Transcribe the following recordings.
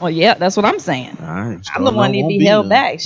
Well, yeah, that's what I'm saying. All right, I'm the one that be held back.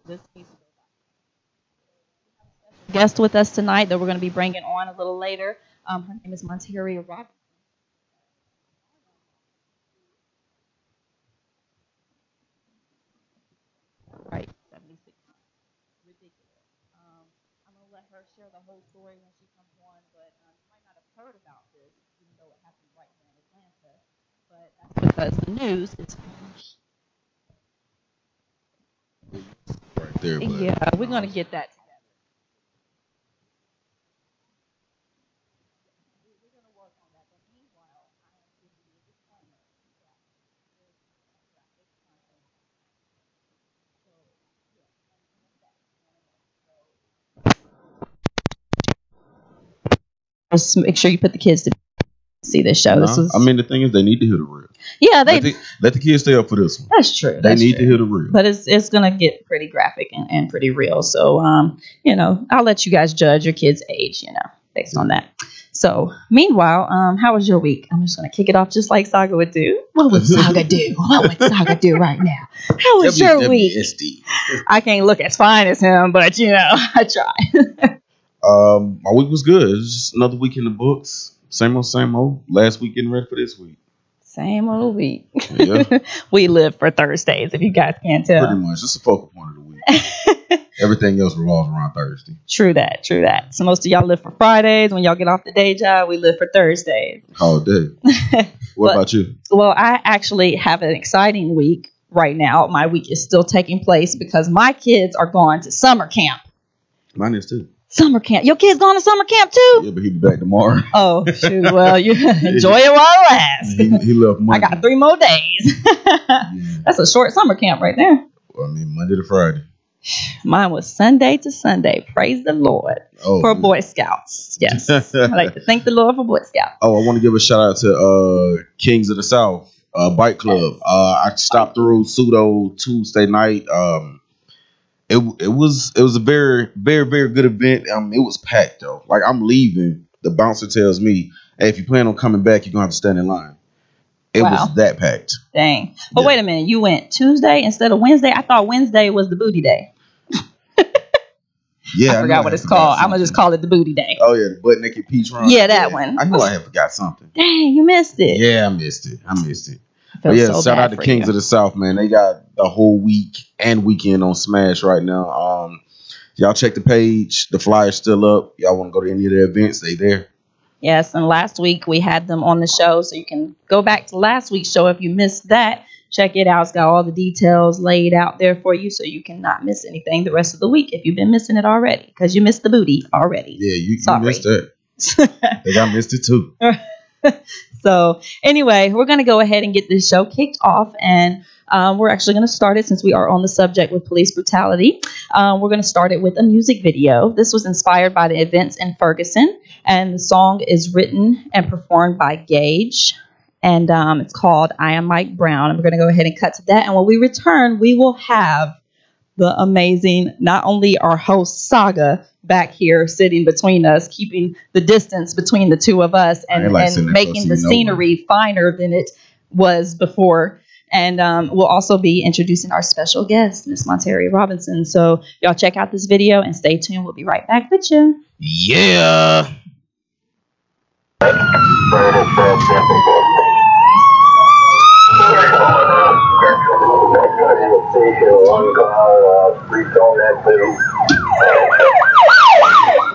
This guest with us tonight that we're going to be bringing on a little later. Her name is Monteria Roberts. Right, 76. Ridiculous. I'm going to let her share the whole story when she comes on, but you might not have heard about this, even though it happened right here in Atlanta. But that's because the news is right there. But, yeah, we're going to get that together. We're going to work on that. But meanwhile, I am giving you a disclaimer. Just make sure you put the kids to see this show. No, This is, I mean, the thing is, they need to hear the real. yeah, Let the kids stay up for this one. That's true. They need to hear the real. But it's gonna get pretty graphic and pretty real. So I'll let you guys judge your kids' age, based on that. So meanwhile, how was your week? I'm just gonna kick it off just like Saga would do. What would Saga do? What would Saga do right now? How was your week? I can't look as fine as him, but I try. My week was good. It's just another week in the books. Same old. Last week getting ready for this week. Same old week. Yeah. We live for Thursdays, if you guys can't tell. Pretty much. It's the focal point of the week. Everything else revolves around Thursday. True that. So most of y'all live for Fridays. When y'all get off the day job, we live for Thursdays. All day. What about you? Well, I actually have an exciting week right now. My week is still taking place because my kids are going to summer camp. Mine is too. Summer camp. Your kids going to summer camp too? Yeah, but he'll be back tomorrow. Oh, shoot. Well, you enjoy it while it lasts. He left Monday. I got 3 more days. That's a short summer camp right there. Well, I mean, Monday to Friday. Mine was Sunday to Sunday. Praise the Lord for Boy Scouts. Yes. I like to thank the Lord for Boy Scouts. Oh, I want to give a shout out to Kings of the South Bike Club. I stopped through Pseudo Tuesday night. It was a very, very, very good event. It was packed though. Like, I'm leaving, the bouncer tells me, hey, if you plan on coming back, you're gonna have to stand in line. It was that packed. Dang. But wait a minute, you went Tuesday instead of Wednesday? I thought Wednesday was the booty day. Yeah, I forgot what it's called. I'm gonna just call it the booty day. Oh yeah, the butt naked peach run. Yeah, that one. I knew I had forgot something. Dang, you missed it. Yeah, I missed it. But yeah, shout out to Kings of the South, man. They got the whole week and weekend on Smash right now. Y'all check the page. The flyer's still up. Y'all want to go to any of their events? They there. Yes, and last week we had them on the show, so you can go back to last week's show if you missed that. Check it out. It's got all the details laid out there for you, so you cannot miss anything the rest of the week if you've been missing it already, because you missed the booty already. Yeah, you missed that. I think I missed it too. So anyway, we're going to go ahead and get this show kicked off, and we're actually going to start it, since we are on the subject with police brutality. We're going to start it with a music video. This was inspired by the events in Ferguson, and the song is written and performed by Gage, and it's called I Am Mike Brown. And we're going to go ahead and cut to that, and when we return, we will have the amazing, not only our host Saga back here sitting between us, keeping the distance between the two of us, and making the scenery finer than it was before. And we'll also be introducing our special guest, Miss Monterey Robinson. So y'all check out this video and stay tuned. We'll be right back with you. Yeah.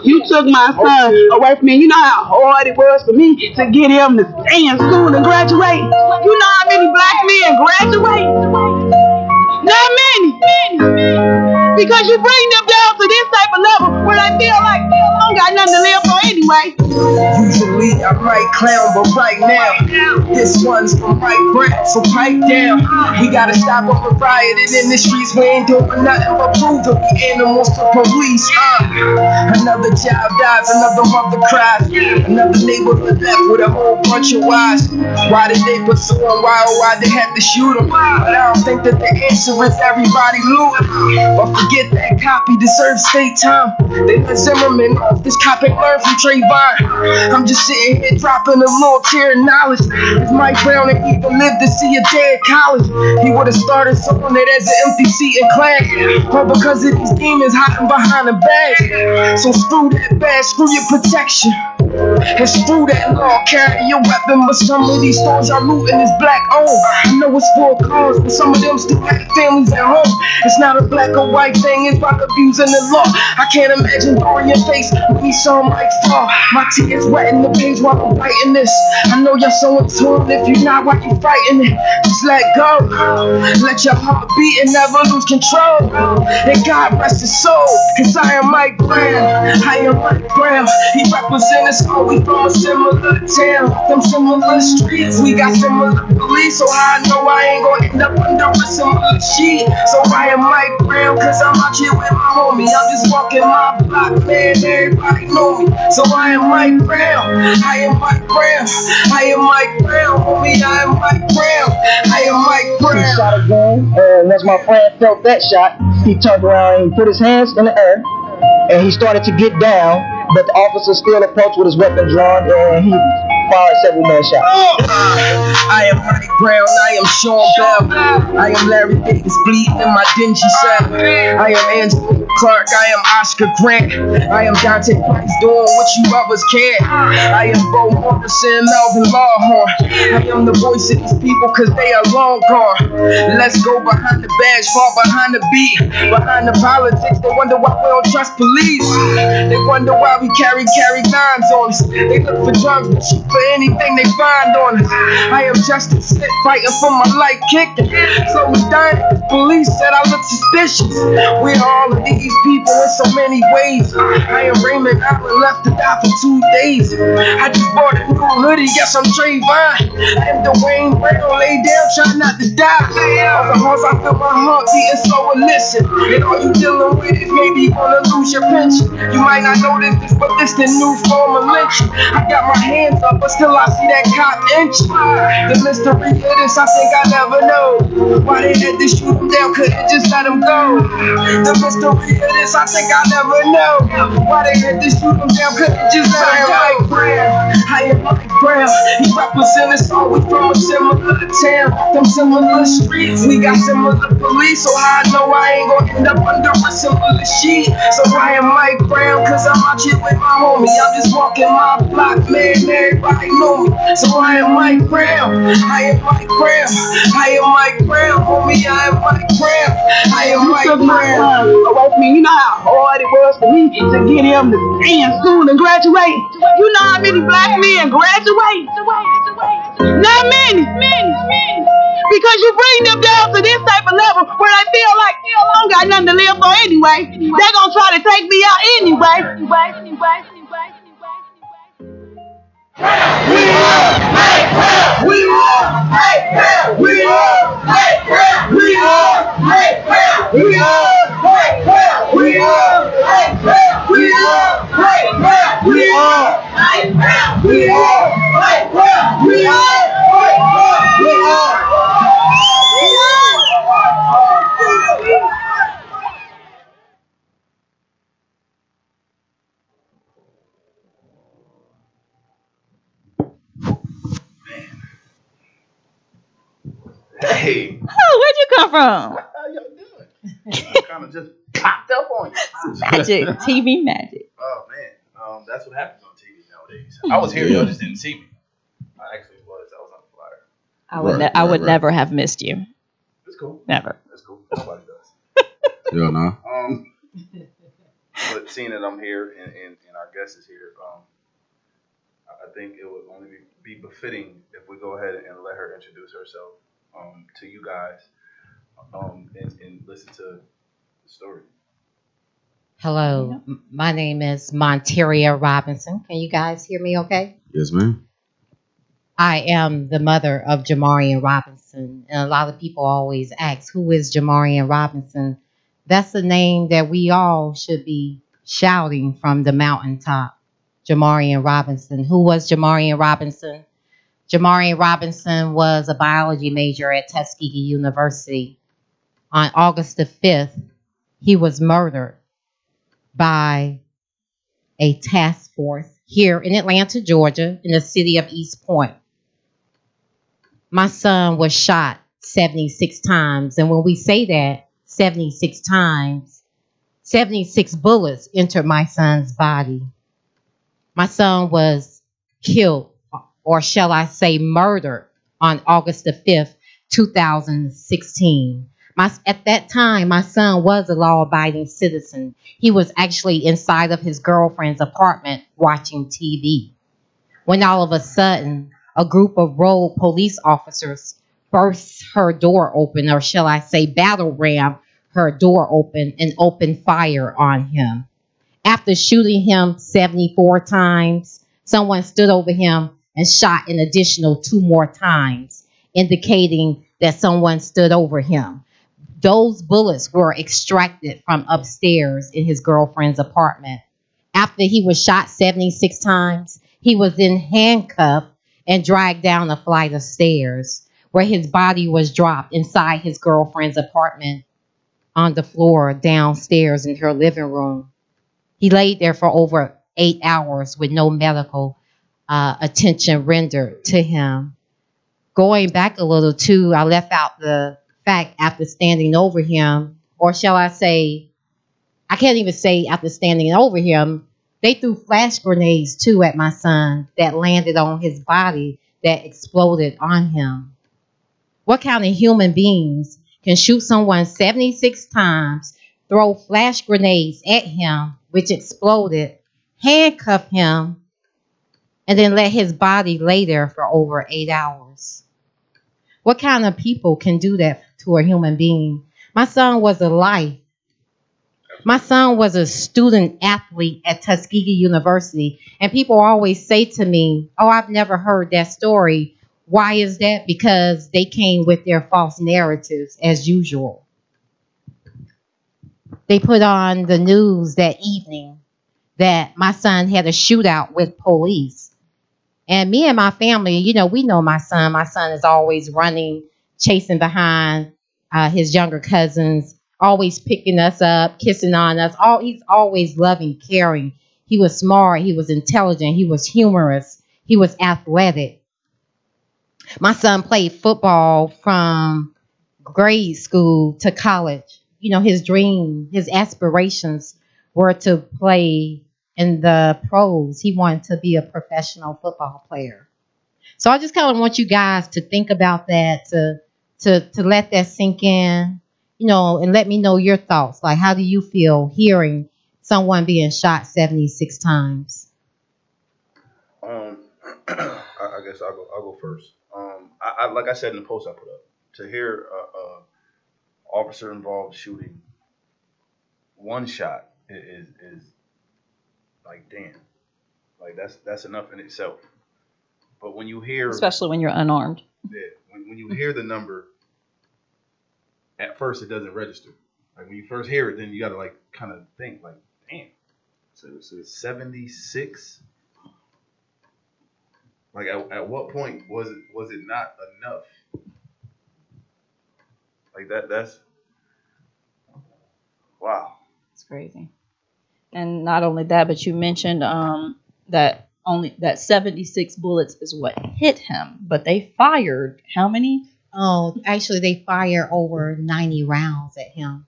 You took my son away from me. You know how hard it was for me to get him to stay in school and graduate? You know how many black men graduate? Not many. Because you bring them down to this type of level where they feel like I don't got nothing to live for anyway. Usually I might clown, but right now this one's for Mike Brown, so pipe down. We gotta stop them from rioting in the streets. We ain't doing nothing but proving we animals to police. Another child dies, another mother cries, another neighborhood left with a whole bunch of wives. Why did they pursue him? Why they had to shoot him? But I don't think that the answer is everybody looting. But forget that copy deserves state time. They let Zimmerman off. This cop ain't learned from Trayvon. I'm just sitting here dropping a little tear of knowledge. If Mike Brown ain't even lived to see a day at college, he would have started someone that has an empty seat in class. All because of these demons hiding behind a badge. So screw that badge, screw your protection. And screw that law, carry your weapon. But some of these stores are looting is black owned. I know it's for a cause, but some of them still have families at home. It's not a black or white thing, it's about abusing the law. I can't imagine Dorian face when he saw Mike fall. My tears wetting the page while I'm writing this. I know you're so in tune, if you're not, why you fighting it? Just let go, let your heart beat and never lose control. And God rest his soul, cause I am Mike Brown. I am Mike Brown. He represents us all, we from a similar town. Them similar streets, we got similar police. So I know I ain't gonna end up under a similar sheet. So I am Mike Brown, cause I'm out here with my homie. I'm just walking my block, man, everybody know me. So I am Mike Brown, I am Mike Brown, I am Mike Brown, homie, I am Mike Brown, I am Mike Brown. He shot a gun, and once my friend felt that shot, he turned around and he put his hands in the air, and he started to get down, but the officer still approached with his weapon drawn, and he fired several more shots. I am Mike Brown, I am Sean Bell, I am Larry Davis bleeding in my dingy cell. I am Angela Clark, I am Oscar Grant, I am Dante Price doing what you others can't. I am Bo Morrison, Melvin Lawhorn. I am the voice of these people cause they are long gone. Let's go behind the badge, fall behind the beat, behind the politics. They wonder why we don't trust police. They wonder why we carry guns on us. They look for drugs but shoot for anything they find on us. I am Justin Smith fighting for my life kicking. So we dying, the police said I look suspicious. We're all of these these people in so many ways. I am Raymond Allen, left to die for 2 days. I just bought a new hoodie, guess I'm Trayvon. I am Dwayne Brown, lay down, try not to die. Off the horse, I feel my heart beating slow and listen. And all you dealing with is maybe you gonna lose your pension. You might not notice this, but this the new form of lynching. I got my hands up, but still I see that cop inching. The mystery of this, I think I never know. Why they had to shoot him down, couldn't just let him go. The mystery of this, I think I never know. Why they had to shoot him down, couldn't just let him go. I am Mike Brown, he represented so we from a similar town, them similar streets. We got similar police, so how I know I ain't gonna end up under a similar sheet. So I am Mike Brown, cause I'm out here with my homie. I'm just walking my block, man, everybody know me. So I am Mike Brown, I am Mike Brown, I am Mike Brown, homie, I am Mike Brown, I am Mike Brown. Away from me, you know how hard it was for me to get him to stay in school and graduate. You know how many black men graduate? Not many. Because you bring them down to this type of level where they feel like I don't got nothing to live for anyway. They're gonna try to take me out anyway. We are Mike Brown. We are Mike Brown. We are Mike Brown. We are Mike Brown. We are Mike Brown. We are Mike Brown. We are Mike Brown. We are Mike Brown. We are Mike Brown. We are Mike Brown. We are. Hey, Oh, where'd you come from? how y'all doing? I kind of just popped up on you. Magic, TV magic. Oh man, that's what happens on TV nowadays. I was here, y'all just didn't see me. I actually was. I was on the flyer. I would never have missed you. It's cool. Never. It's cool. Nobody does. Yeah, no. But seeing that I'm here and our guest is here, I think it would only be befitting if we go ahead and let her introduce herself to you guys and listen to the story. Hello, my name is Monteria Robinson. Can you guys hear me okay? Yes, ma'am. I am the mother of Jamarian Robinson, and a lot of people always ask, who is Jamarian Robinson? That's the name that we all should be shouting from the mountaintop. Jamarian Robinson. Who was Jamarian Robinson? Jamarian Robinson was a biology major at Tuskegee University. On August the 5th, he was murdered by a task force here in Atlanta, Georgia, in the city of East Point. My son was shot 76 times. And when we say that, 76 times, 76 bullets entered my son's body. My son was killed, or shall I say murdered, on August the 5th, 2016. At that time, my son was a law-abiding citizen. He was actually inside of his girlfriend's apartment watching TV. When all of a sudden, a group of rogue police officers burst her door open, or shall I say battle ram her door open and opened fire on him. After shooting him 74 times, someone stood over him and shot an additional 2 more times, indicating that someone stood over him. Those bullets were extracted from upstairs in his girlfriend's apartment. After he was shot 76 times, he was then handcuffed and dragged down a flight of stairs, where his body was dropped inside his girlfriend's apartment on the floor downstairs in her living room. He laid there for over 8 hours with no medical attention rendered to him. Going back a little too, I left out the fact after standing over him, or shall I say, I can't even say after standing over him, they threw flash grenades too at my son that landed on his body that exploded on him. What kind of human beings can shoot someone 76 times, throw flash grenades at him, which exploded, handcuff him, and then let his body lay there for over 8 hours? What kind of people can do that to a human being? My son was a life. My son was a student athlete at Tuskegee University, and people always say to me, "Oh, I've never heard that story." Why is that? Because they came with their false narratives as usual. They put on the news that evening that my son had a shootout with police. And me and my family, you know, we know my son. My son is always running, chasing behind his younger cousins, always picking us up, kissing on us. He's always loving, caring. He was smart. He was intelligent. He was humorous. He was athletic. My son played football from grade school to college. You know, his dream, his aspirations were to play in the pros. He wanted to be a professional football player. So I just kind of want you guys to think about that, to let that sink in, you know, and let me know your thoughts. Like, how do you feel hearing someone being shot 76 times? I guess I'll go first. I like I said in the post I put up, to hear officer involved shooting one shot is like, damn, like that's enough in itself. But when you hear, especially when you're unarmed, yeah, when you hear the number, at first it doesn't register. Like when you first hear it, then you gotta like kind of think like, damn, so it's 76. Like at what point was it not enough? Like that's wow. it's crazy. And not only that, but you mentioned that 76 bullets is what hit him, but they fired how many? Oh, actually, they fired over 90 rounds at him.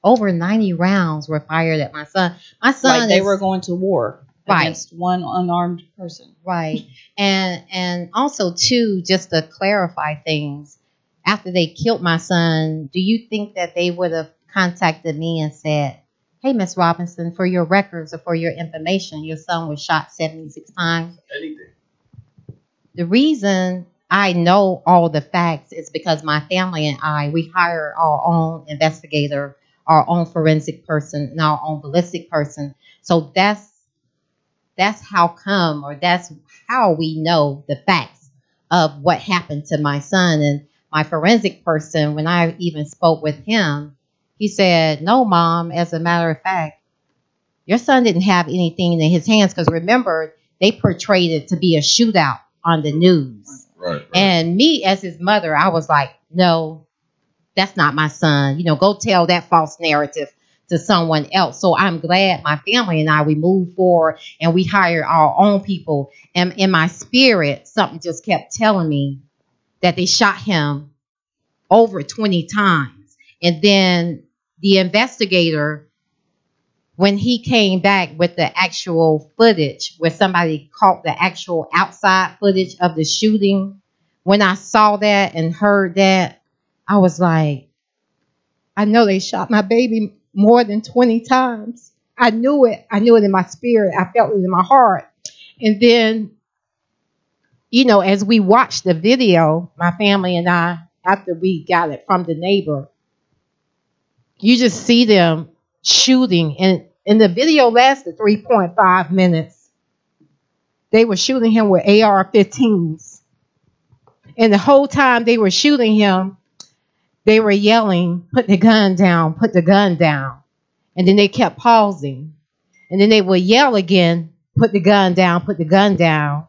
Over 90 rounds were fired at my son. My son, like they were going to war right against one unarmed person. Right. And also, too, just to clarify things, after they killed my son, do you think that they would have contacted me and said, "Hey, Miss Robinson, for your records or for your information, your son was shot 76 times"? Anything. The reason I know all the facts is because my family and we hired our own investigator, our own forensic person, and our own ballistic person. So that's how come, or that's how we know the facts of what happened to my son. And my forensic person, when I even spoke with him, he said, "No, Mom, as a matter of fact, your son didn't have anything in his hands," because remember, they portrayed it to be a shootout on the news. Right. And me, as his mother, I was like, "No, that's not my son. You know, go tell that false narrative to someone else." So I'm glad my family and we moved forward and we hired our own people. And in my spirit, something just kept telling me that they shot him over 20 times. And then the investigator, when he came back with the actual footage, where somebody caught the actual outside footage of the shooting, when I saw that and heard that, I was like, I know they shot my baby more than 20 times. I knew it. I knew it in my spirit. I felt it in my heart. And then, you know, as we watched the video, my family and I, after we got it from the neighbor, you just see them shooting. And the video lasted 3.5 minutes. They were shooting him with AR-15s. And the whole time they were shooting him, they were yelling, "Put the gun down, put the gun down." And then they kept pausing. And then they would yell again, "Put the gun down, put the gun down."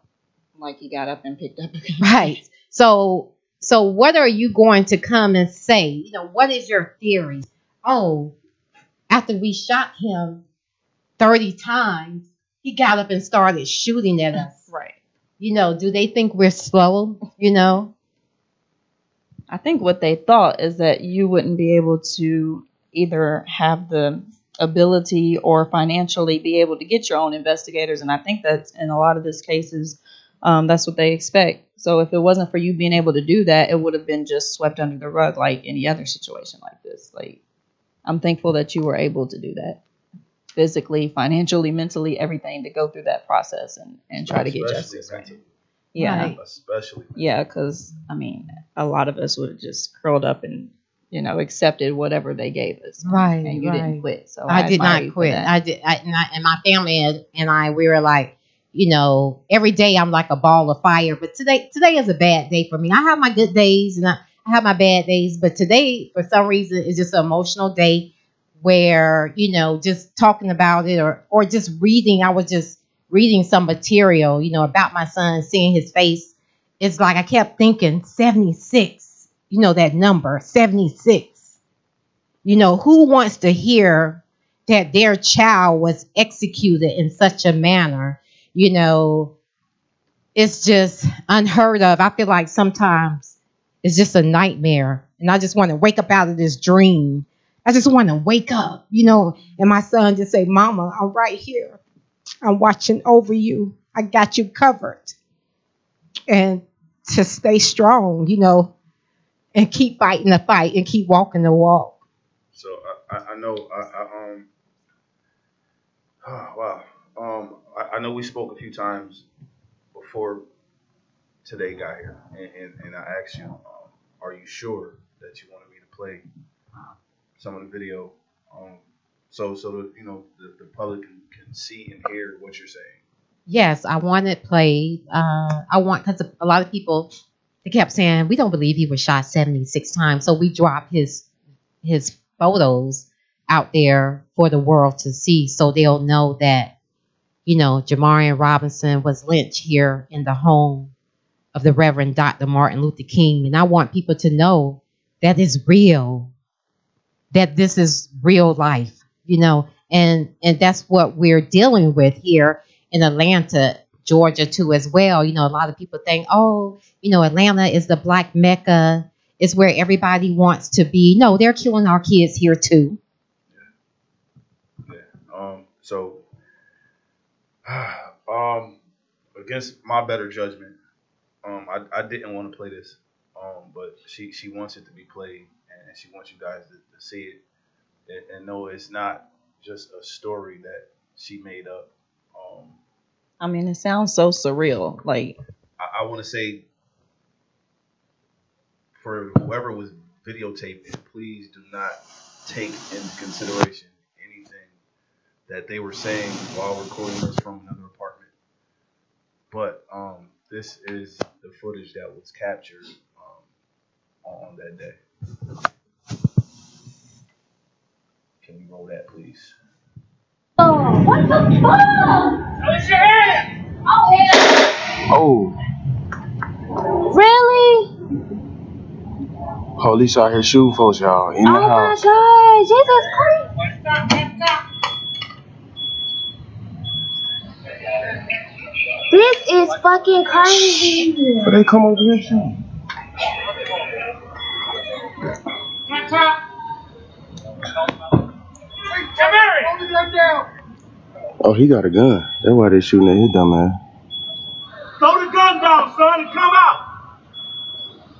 Like he got up and picked up a gun. Right. So what are you going to come and say? You know, what is your theory? Oh, after we shot him 30 times, he got up and started shooting at us. Right. You know, do they think we're slow? You know? I think what they thought is that you wouldn't be able to either have the ability or financially be able to get your own investigators. And I think that in a lot of these cases, that's what they expect. So if it wasn't for you being able to do that, it would have been just swept under the rug like any other situation like this. Like, I'm thankful that you were able to do that. Physically, financially, mentally, everything, to go through that process and try to get justice. Mentally. Yeah. Right. Especially. Yeah, because, I mean, a lot of us would have just curled up and, accepted whatever they gave us. Right, And you didn't quit. So I did admire not you for quit. that. I did, and my family and I, we were like, every day I'm like a ball of fire. But today is a bad day for me. I have my good days and I have my bad days, but today, for some reason, is just an emotional day where, just talking about it or just reading. I was just reading some material, about my son, seeing his face. It's like I kept thinking 76, that number, 76. Who wants to hear that their child was executed in such a manner? It's just unheard of. I feel like sometimes it's just a nightmare. And I just want to wake up out of this dream. I just want to wake up, and my son just say, Mama, I'm right here. I'm watching over you. I got you covered. And to stay strong, and keep fighting the fight and keep walking the walk. So I know wow. I know we spoke a few times before today got here, and I asked you, are you sure that you wanted me to play some of the video, so that the public can see and hear what you're saying? Yes, I want it played. Because a lot of people, they kept saying, we don't believe he was shot 76 times. So we dropped his photos out there for the world to see, so they'll know that, Jamarian Robinson was lynched here in the home of the Reverend Dr. Martin Luther King. And I want people to know that it's real, that this is real life, and that's what we're dealing with here in Atlanta, Georgia too as well. A lot of people think, Atlanta is the Black Mecca. It's where everybody wants to be. No, they're killing our kids here too. Yeah. So, against my better judgment, I didn't want to play this, but she wants it to be played, and she wants you guys to see it and know it's not just a story that she made up. I mean, it sounds so surreal. Like, I want to say, for whoever was videotaping, please do not take into consideration anything that they were saying while recording this from another apartment. But this is the footage that was captured on that day. Can we roll that, please? Oh, what the fuck? What's your hand? Oh, Really? police out here shooting folks, y'all, in the house. Oh my God, Jesus Christ. This is fucking crazy. But they come over here too. Oh, he got a gun. That's why they shooting at his dumb ass. Throw the gun down, son, and come out.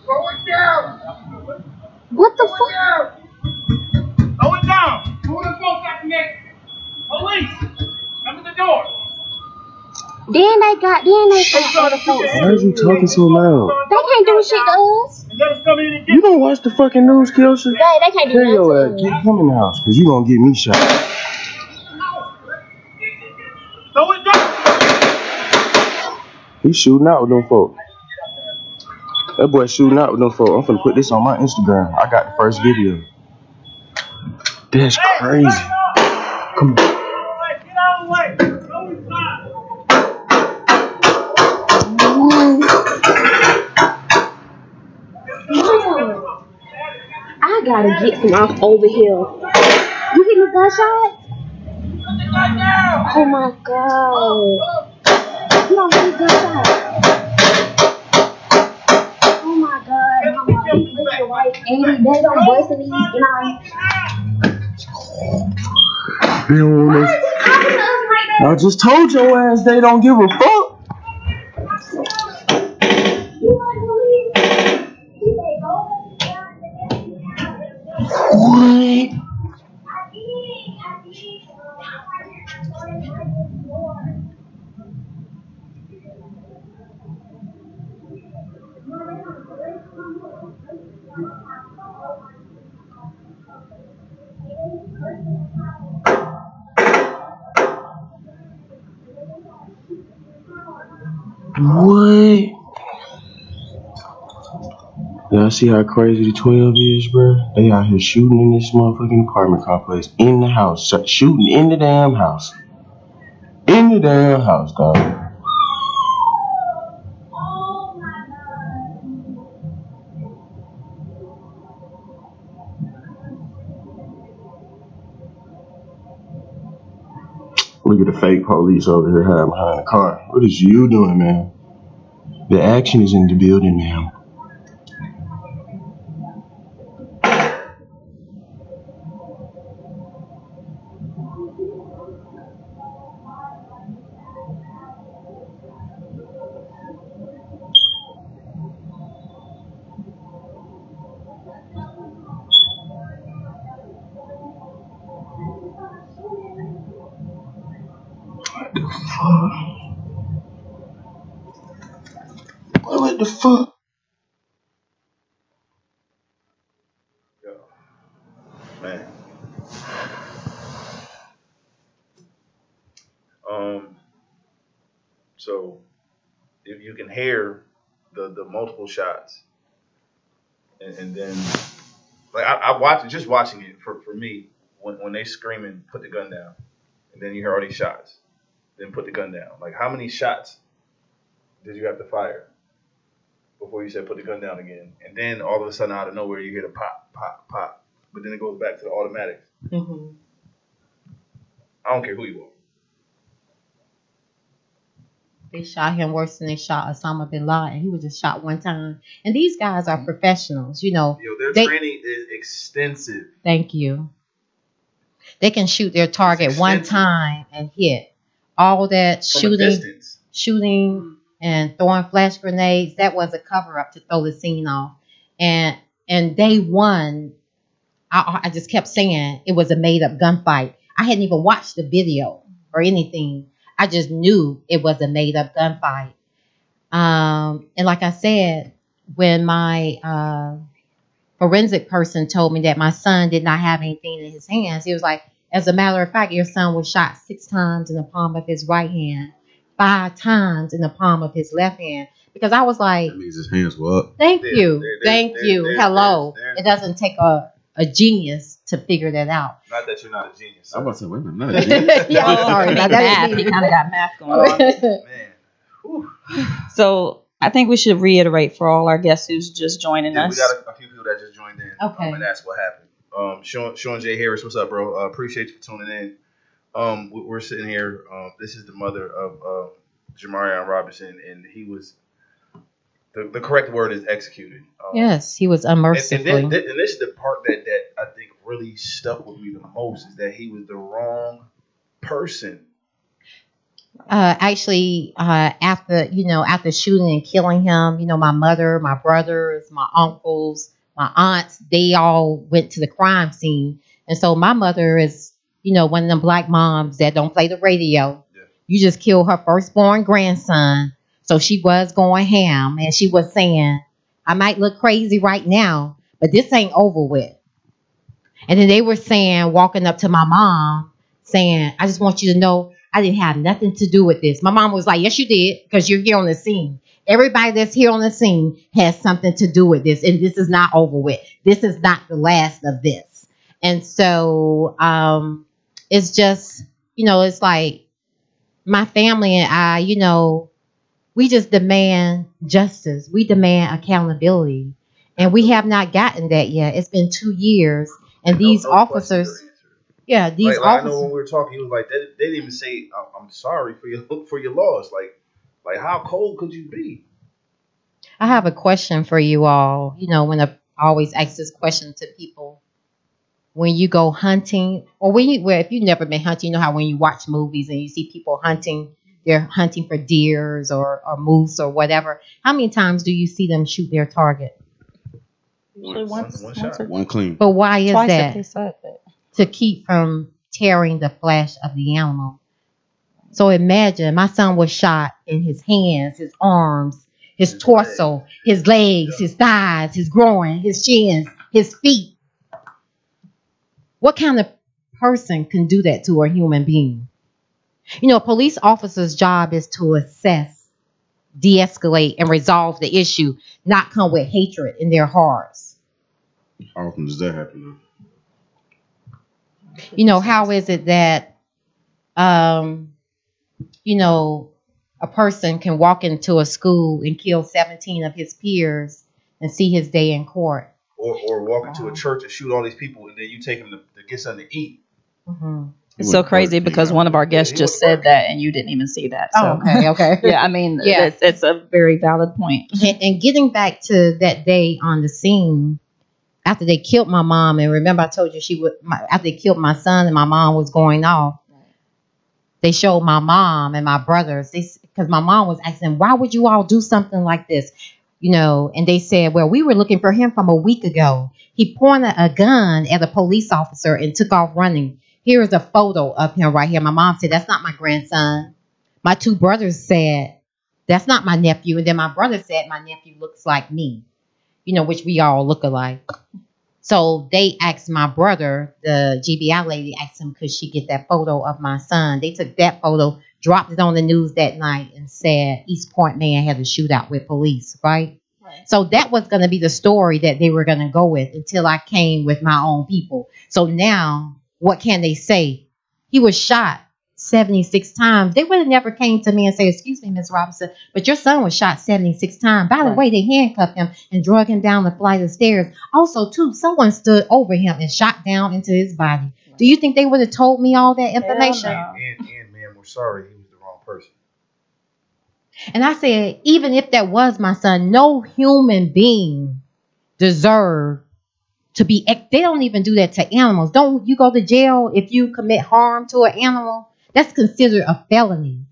Throw it down. What the fuck? Throw it down. Who the fuck got the next? Police, come to the door. Then they got other folks. Why is you talking so loud? They can't do shit to us. And let us come in and get You don't watch the fucking news, Kelsey? They can't do Tell your ass, nothing to us. keep coming in the house, because you going to get me shot. throw it down. He's shooting out with them folks. That boy shooting out with them folks. I'm finna put this on my Instagram. I got the first video. That's crazy. Come on. Get out of the way. Go inside. I gotta get from off over here. You getting a gunshot? Oh my God. You don't get a gunshot. Oh my God. Mama, look at right. And they don't bust in these and They don't want me. I just told your ass they don't give a fuck. What? What? Y'all see how crazy the 12 is, bro? They out here shooting in this motherfucking apartment complex. In the house. Shooting in the damn house. In the damn house, dog. Look at the fake police over here hiding behind the car. What is you doing, man? The action is in the building, man. What the fuck? Man. So if you can hear the multiple shots, and then like I watched it, just watching it for me when they screaming, put the gun down, and then you hear all these shots, then put the gun down. Like how many shots did you have to fire before you said put the gun down again? And then all of a sudden out of nowhere you hear the pop, pop, pop, but then it goes back to the automatics. Mm-hmm. I don't care who you are. They shot him worse than they shot Osama bin Laden. He was just shot one time. And these guys are professionals, you know. Their training is extensive. Thank you. They can shoot their target one time and hit. All that shooting and throwing flash grenades, that was a cover-up to throw the scene off. And day one, I just kept saying it was a made-up gunfight. I hadn't even watched the video or anything. I just knew it was a made-up gunfight. And like I said, when my forensic person told me that my son did not have anything in his hands, he was like, as a matter of fact, your son was shot 6 times in the palm of his right hand, 5 times in the palm of his left hand. Because I was like, that means his hands were up. Thank you. Hello. It doesn't take a genius to figure that out. Not that you're not a genius. I'm about to say, wait a minute, I'm not a genius. Yeah, I'm sorry. Now, Math. He kind of got math going on. Man. So I think we should reiterate for all our guests who's just joining us. We got a few people that just joined in. Okay. And that's what happened. Sean J. Harris, what's up, bro? Appreciate you for tuning in. We're sitting here. This is the mother of Jamarion Robinson, and he was the correct word is executed. Yes, he was unmercifully. And this is the part that I think really stuck with me the most is that he was the wrong person. Actually, after shooting and killing him, my mother, my brothers, my uncles, my aunts, they all went to the crime scene. And so my mother is, one of them black moms that don't play the radio. Yeah. You just killed her firstborn grandson. So she was going ham, and she was saying, I might look crazy right now, but this ain't over with. And then they were saying, walking up to my mom, saying, I just want you to know I didn't have nothing to do with this. My mom was like, yes, you did, because you're here on the scene. Everybody that's here on the scene has something to do with this, and this is not over with. This is not the last of this. And so it's just, it's like my family and I, we just demand justice. We demand accountability. And we have not gotten that yet. It's been 2 years. And these officers, officers. I know when we were talking, he was like, they didn't even say, I'm sorry for your loss. Like how cold could you be? I have a question for you all. When I always ask this question to people. When you go hunting, or if you've never been hunting, how when you watch movies and you see people hunting, they're hunting for deers or moose or whatever. How many times do you see them shoot their target? One shot. One clean. But why is Twice that? if they said that. To keep from tearing the flesh of the animal. So imagine my son was shot in his hands, his arms, his torso, his legs, his thighs, his groin, his shins, his feet. What kind of person can do that to a human being? A police officer's job is to assess de-escalate and resolve the issue, not come with hatred in their hearts. How often does that happen? You know, how is it that, you know, a person can walk into a school and kill 17 of his peers and see his day in court? Or walk into a church and shoot all these people, and then you take them to get something to eat. Mm-hmm. It's so crazy because one of our guests just said that, and you didn't even see that. So. Oh, okay. Yeah, I mean, it's a very valid point. And getting back to that day on the scene, after they killed my mom, and remember I told you after they killed my son and my mom was going off, they showed my mom and my brothers, because my mom was asking, why would you all do something like this? You know, and they said, well, we were looking for him from a week ago. He pointed a gun at a police officer and took off running. Here's a photo of him right here. My mom said, that's not my grandson. My two brothers said, that's not my nephew. And then my brother said, my nephew looks like me, you know, which we all look alike. So they asked my brother, the GBI lady, asked him, could she get that photo of my son? They took that photo, dropped it on the news that night, and said East Point man had a shootout with police, right? So that was going to be the story that they were going to go with until I came with my own people. So now, what can they say? He was shot 76 times. They would have never came to me and said, excuse me, Miss Robinson, but your son was shot 76 times. By the way, they handcuffed him and drug him down the flight of stairs. Also, too, someone stood over him and shot down into his body. Do you think they would have told me all that information? And ma'am, we're sorry. He was the wrong person. And I said, even if that was my son, no human being deserved to be. They don't even do that to animals. Don't you go to jail if you commit harm to an animal? That's considered a felony.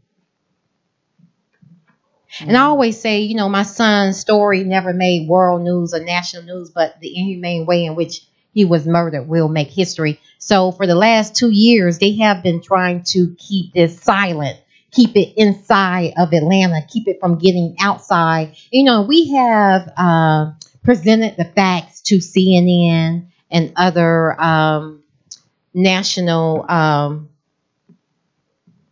And I always say, you know, my son's story never made world news or national news, but the inhumane way in which he was murdered will make history. So for the last 2 years, they have been trying to keep this silent, keep it inside of Atlanta, keep it from getting outside. You know, we have presented the facts to CNN and other national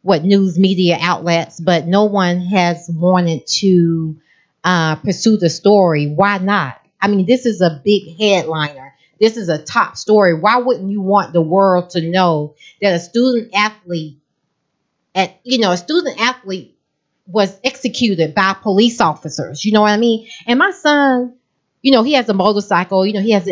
news media outlets, but no one has wanted to pursue the story. Why not? I mean, this is a big headliner. This is a top story. Why wouldn't you want the world to know that a student athlete was executed by police officers? You know what I mean? And my son, you know, he has a motorcycle. You know, he has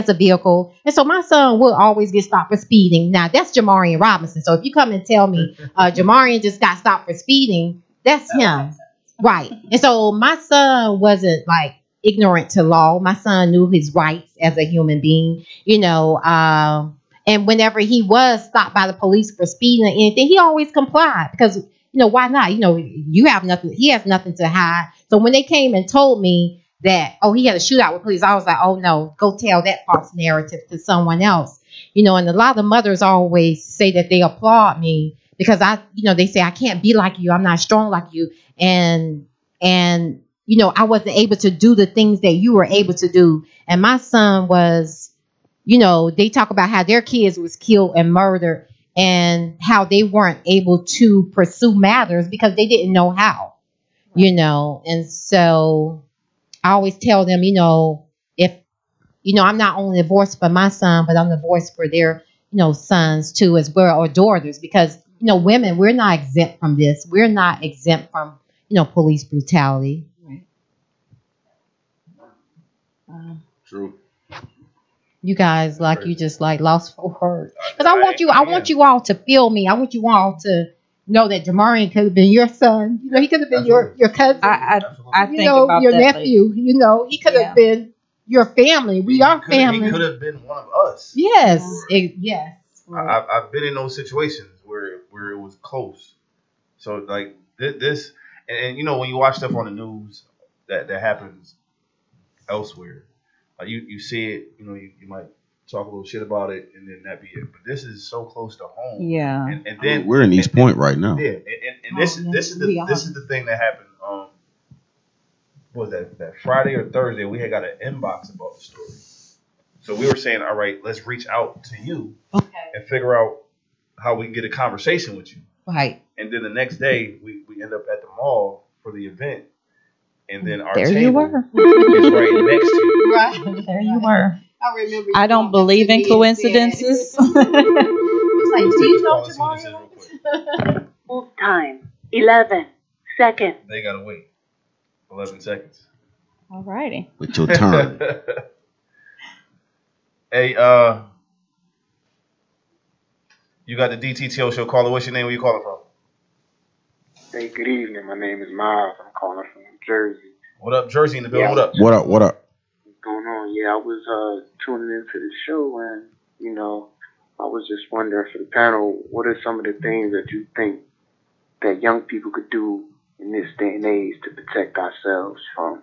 a vehicle, and so my son will always get stopped for speeding. Now that's Jamarian Robinson. So if you come and tell me Jamarian just got stopped for speeding, that's him, right? And so my son wasn't like ignorant to law. My son knew his rights as a human being, you know. And whenever he was stopped by the police for speeding or anything, he always complied because, you know, why not? You know, you have nothing. He has nothing to hide. So when they came and told me that, oh, he had a shootout with police, I was like, oh no, go tell that false narrative to someone else. You know, and a lot of mothers always say that they applaud me because they say I can't be like you. I'm not strong like you. And you know, I wasn't able to do the things that you were able to do. And my son was, you know, they talk about how their kids was killed and murdered and how they weren't able to pursue matters because they didn't know how, you know. And so I always tell them, you know, if, you know, I'm not only the voice for my son, but I'm the voice for their, you know, sons too as well, or daughters, because, you know, women, we're not exempt from this. We're not exempt from, you know, police brutality. True. You guys, like, you just like lost for words. Because I want you all to feel me. I want you all to know that Jamarian could have been your son. You know, he could have been your cousin. I think you know, about your that nephew. later. You know, he could have been your family. We are family. He could have been one of us. Yes, yes. Right. I've been in those situations where it was close. So like this, and you know, when you watch stuff on the news that happens elsewhere, you see it. You know, you might talk a little shit about it, and then that be it. But this is so close to home. Yeah. And then we're in East Point right now. Yeah. And this is the thing that happened. What was that Friday or Thursday? We had got an inbox about the story. So we were saying, all right, let's reach out to you and figure out how we can get a conversation with you. Right. And then the next day, we end up at the mall for for the event, and then our There you table were. is right next to you. Right. There you were. I remember. I don't believe in coincidences. It's like, do you know Let's see what this is tomorrow? real quick. Time 11 seconds. They gotta wait 11 seconds. Alrighty. With your turn. Hey, you got the DTTO Show caller. What's your name? Where you calling from? Hey, good evening. My name is Miles. I'm calling from New Jersey. What up, Jersey in the building? Yeah. What up? What up? What up? What's going on? Yeah, I was tuning into the show, and I was just wondering for the panel, what are some of the things that you think that young people could do in this day and age to protect ourselves from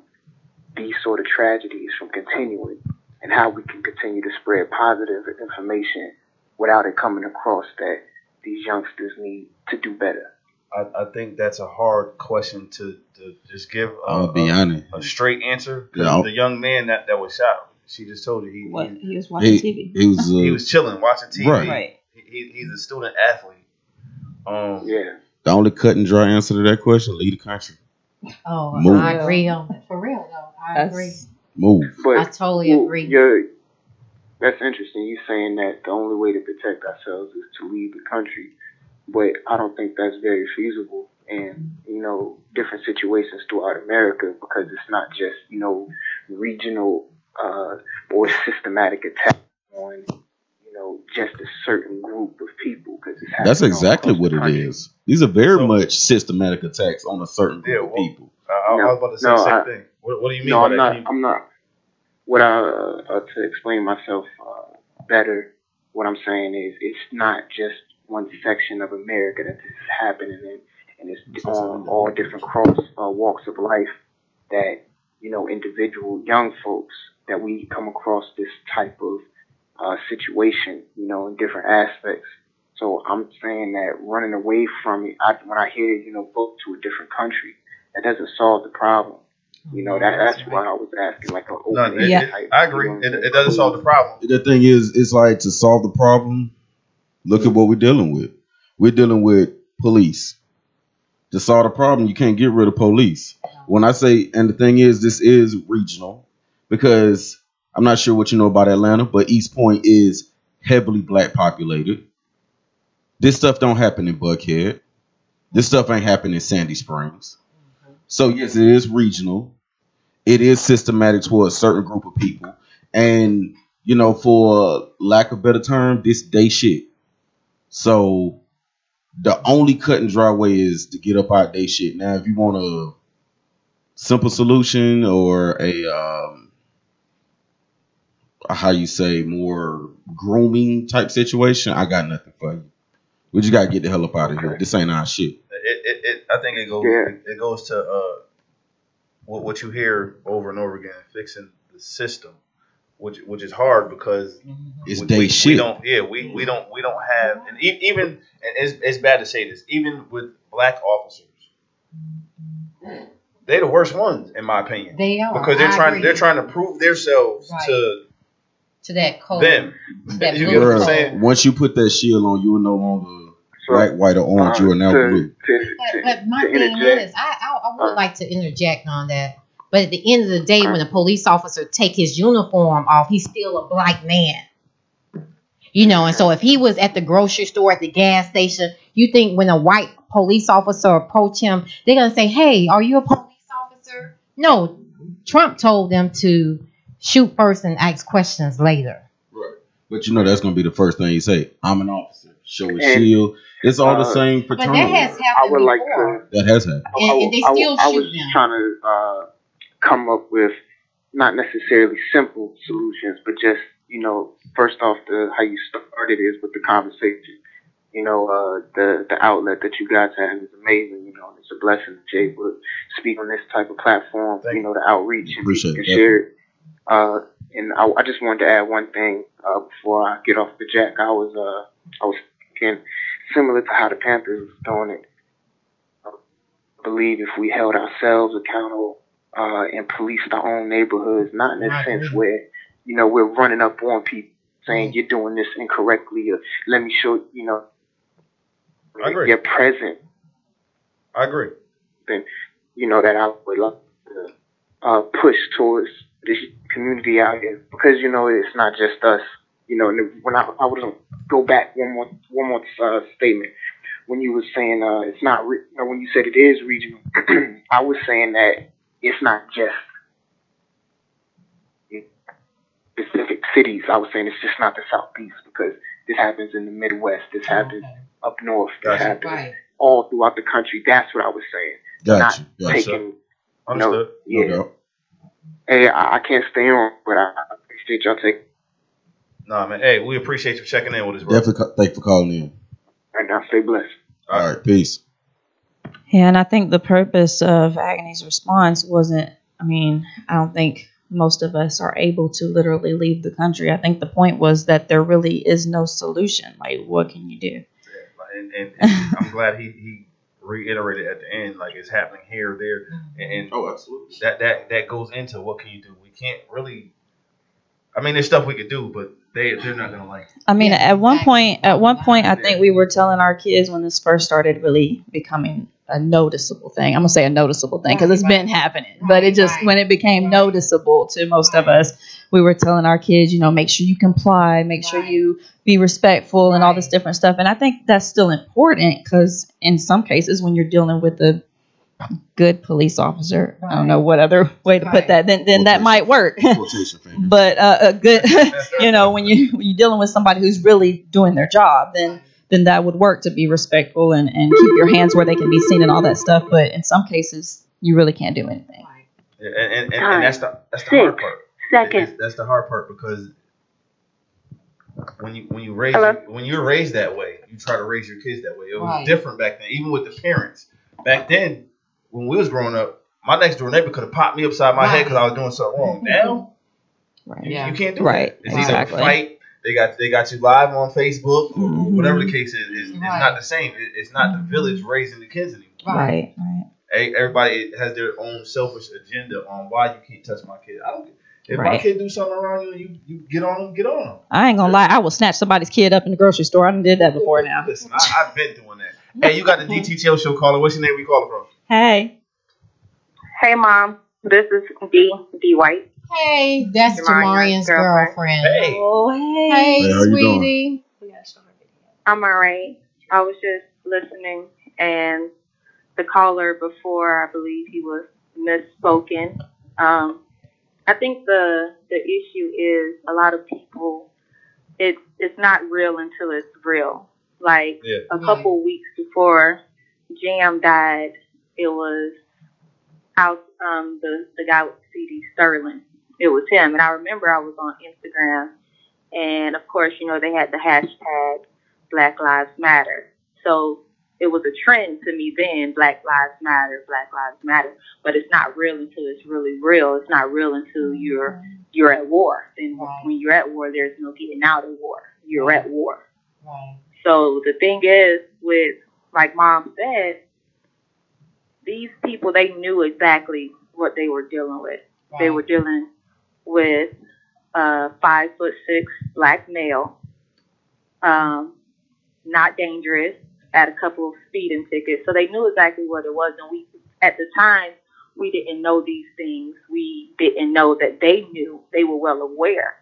these sort of tragedies from continuing, and how we can continue to spread positive information without it coming across that these youngsters need to do better? I think that's a hard question to just give I'll be honest. a straight answer. 'Cause Yeah. the young man that was shot, she just told you He was watching TV. He was chilling, watching TV. Right. He's a student athlete. Yeah. The only cut and dry answer to that question: leave the country. Oh, Move. I agree on that. For real, though. I agree. Move. But I totally agree. That's interesting. You saying that the only way to protect ourselves is to leave the country, but I don't think that's very feasible in different situations throughout America, because it's not just regional or systematic attack on just a certain group of people. Because That's exactly what it is. These are very much systematic attacks on a certain group of people. I was about to say the same thing. What do you mean by that? I'm not. To explain myself better, what I'm saying is it's not just one section of America that this is happening in, and it's on all different walks of life that, individual young folks that we come across this type of situation, in different aspects. So I'm saying that running away from it, when I hear, go to a different country, that doesn't solve the problem. That's why I was asking, like, an open type. I agree. It doesn't solve the problem. The thing is, it's like, to solve the problem, look at what we're dealing with. We're dealing with police. To solve the problem, you can't get rid of police. When I say, and the thing is, this is regional, because I'm not sure what you know about Atlanta, but East Point is heavily black populated. This stuff don't happen in Buckhead. This stuff ain't happening in Sandy Springs. So yes, it is regional. It is systematic toward a certain group of people. And, for lack of a better term, this day shit. So the only cut and dry way is to get up out day shit. Now, if you want a simple solution or a more grooming type situation, I got nothing for you. We just gotta get the hell up out of here. This ain't our shit. I think it goes to what you hear over and over again, fixing the system, which is hard because it's day shit. We don't have, and even, and it's bad to say this, even with black officers, they're the worst ones in my opinion. They are, because they're trying to prove themselves to that code. Them. That you get what I'm saying? Once you put that shield on, you are no longer black, white, or orange. You are now blue. But my thing is, I would like to interject on that. But at the end of the day, when a police officer take his uniform off, he's still a black man. And so if he was at the grocery store, at the gas station, you think when a white police officer approach him, they're going to say, hey, are you a police officer? No, Trump told them to shoot first and ask questions later. Right. But that's going to be the first thing you say. I'm an officer. Show a shield. It's all the same fraternity. But that has happened before. That has happened. And they still shoot I was them. trying to come up with not necessarily simple solutions, but just, first off, how you started is with the conversation. The outlet that you guys have is amazing. It's a blessing to be able to speak on this type of platform, the outreach and share it. And I just wanted to add one thing before I get off the jack. I was thinking, similar to how the Panthers was doing it, I believe if we held ourselves accountable and policed our own neighborhoods, not in a sense where, we're running up on people saying you're doing this incorrectly, or let me show I agree. You're present. I agree. Then that I would love to push towards this community out here, because it's not just us. And when I would go back one more statement, when you were saying it's not when you said it is regional, I was saying that it's not just specific cities. I was saying it's just not the Southeast, because this happens in the Midwest, this happens up north, this happens all throughout the country. That's what I was saying. Gotcha. Taking, understood. Hey, I can't stay on, but I appreciate y'all taking. Nah, man. Hey, we appreciate you checking in with us, bro. Definitely thank you for calling in. And now stay blessed. All right, peace. Yeah, and I think the purpose of Agony's response wasn't, I don't think most of us are able to literally leave the country. I think the point was that there really is no solution. Like, what can you do? Yeah, and I'm glad he reiterated at the end, like, it's happening here, there, and absolutely. That goes into what can you do. We can't really. There's stuff we could do, but they're not gonna like it. At one point, I think we were telling our kids when this first started really becoming a noticeable thing. I'm gonna say a noticeable thing because it's been happening, but it just when it became noticeable to most of us, we were telling our kids, make sure you comply, make sure you be respectful, and all this different stuff. And I think that's still important because in some cases, when you're dealing with a good police officer, I don't know what other way to put that, then that might work. But a good, when you're dealing with somebody who's really doing their job, then that would work to be respectful and keep your hands where they can be seen and all that stuff. But in some cases, you really can't do anything. Yeah, and that's the hard part. That's the hard part, because when you're raised that way, you try to raise your kids that way. It was different back then, even with the parents. Back then, when we was growing up, my next door neighbor could have popped me upside my head because I was doing something wrong. Now, you can't do that. It's either a fight. They got you live on Facebook or whatever the case is. It's not the same. It's not the village raising the kids anymore. Right. Everybody has their own selfish agenda on why you can't touch my kid. I don't. If my kid do something around you, you get on them, get on them. I ain't gonna lie. I will snatch somebody's kid up in the grocery store. I done did that before now. Listen, I've been doing that. Hey, you got the DTTO Show caller. What's your name? We calling from? Hey. Hey, Mom. This is D White. Hey, that's Jamarian's girlfriend. Hey. Oh, hey, how you sweetie. Doing? I'm all right. I was just listening, and the caller before, I believe he was misspoken. I think the issue is a lot of people, it's not real until it's real. Like a couple weeks before Jam died, it was out the guy with CD Sterling. It was him, and I remember I was on Instagram, and of course, they had the hashtag Black Lives Matter. So it was a trend to me then, Black Lives Matter, Black Lives Matter. But it's not real until it's really real. It's not real until you're at war. And when you're at war, there's no getting out of war. You're at war. So the thing is, with, like Mom said, these people, they knew exactly what they were dealing with. They were dealing with a 5'6" black male, not dangerous, had a couple of speeding tickets. So they knew exactly what it was. And we, at the time, we didn't know these things. We didn't know that they knew. They were well aware.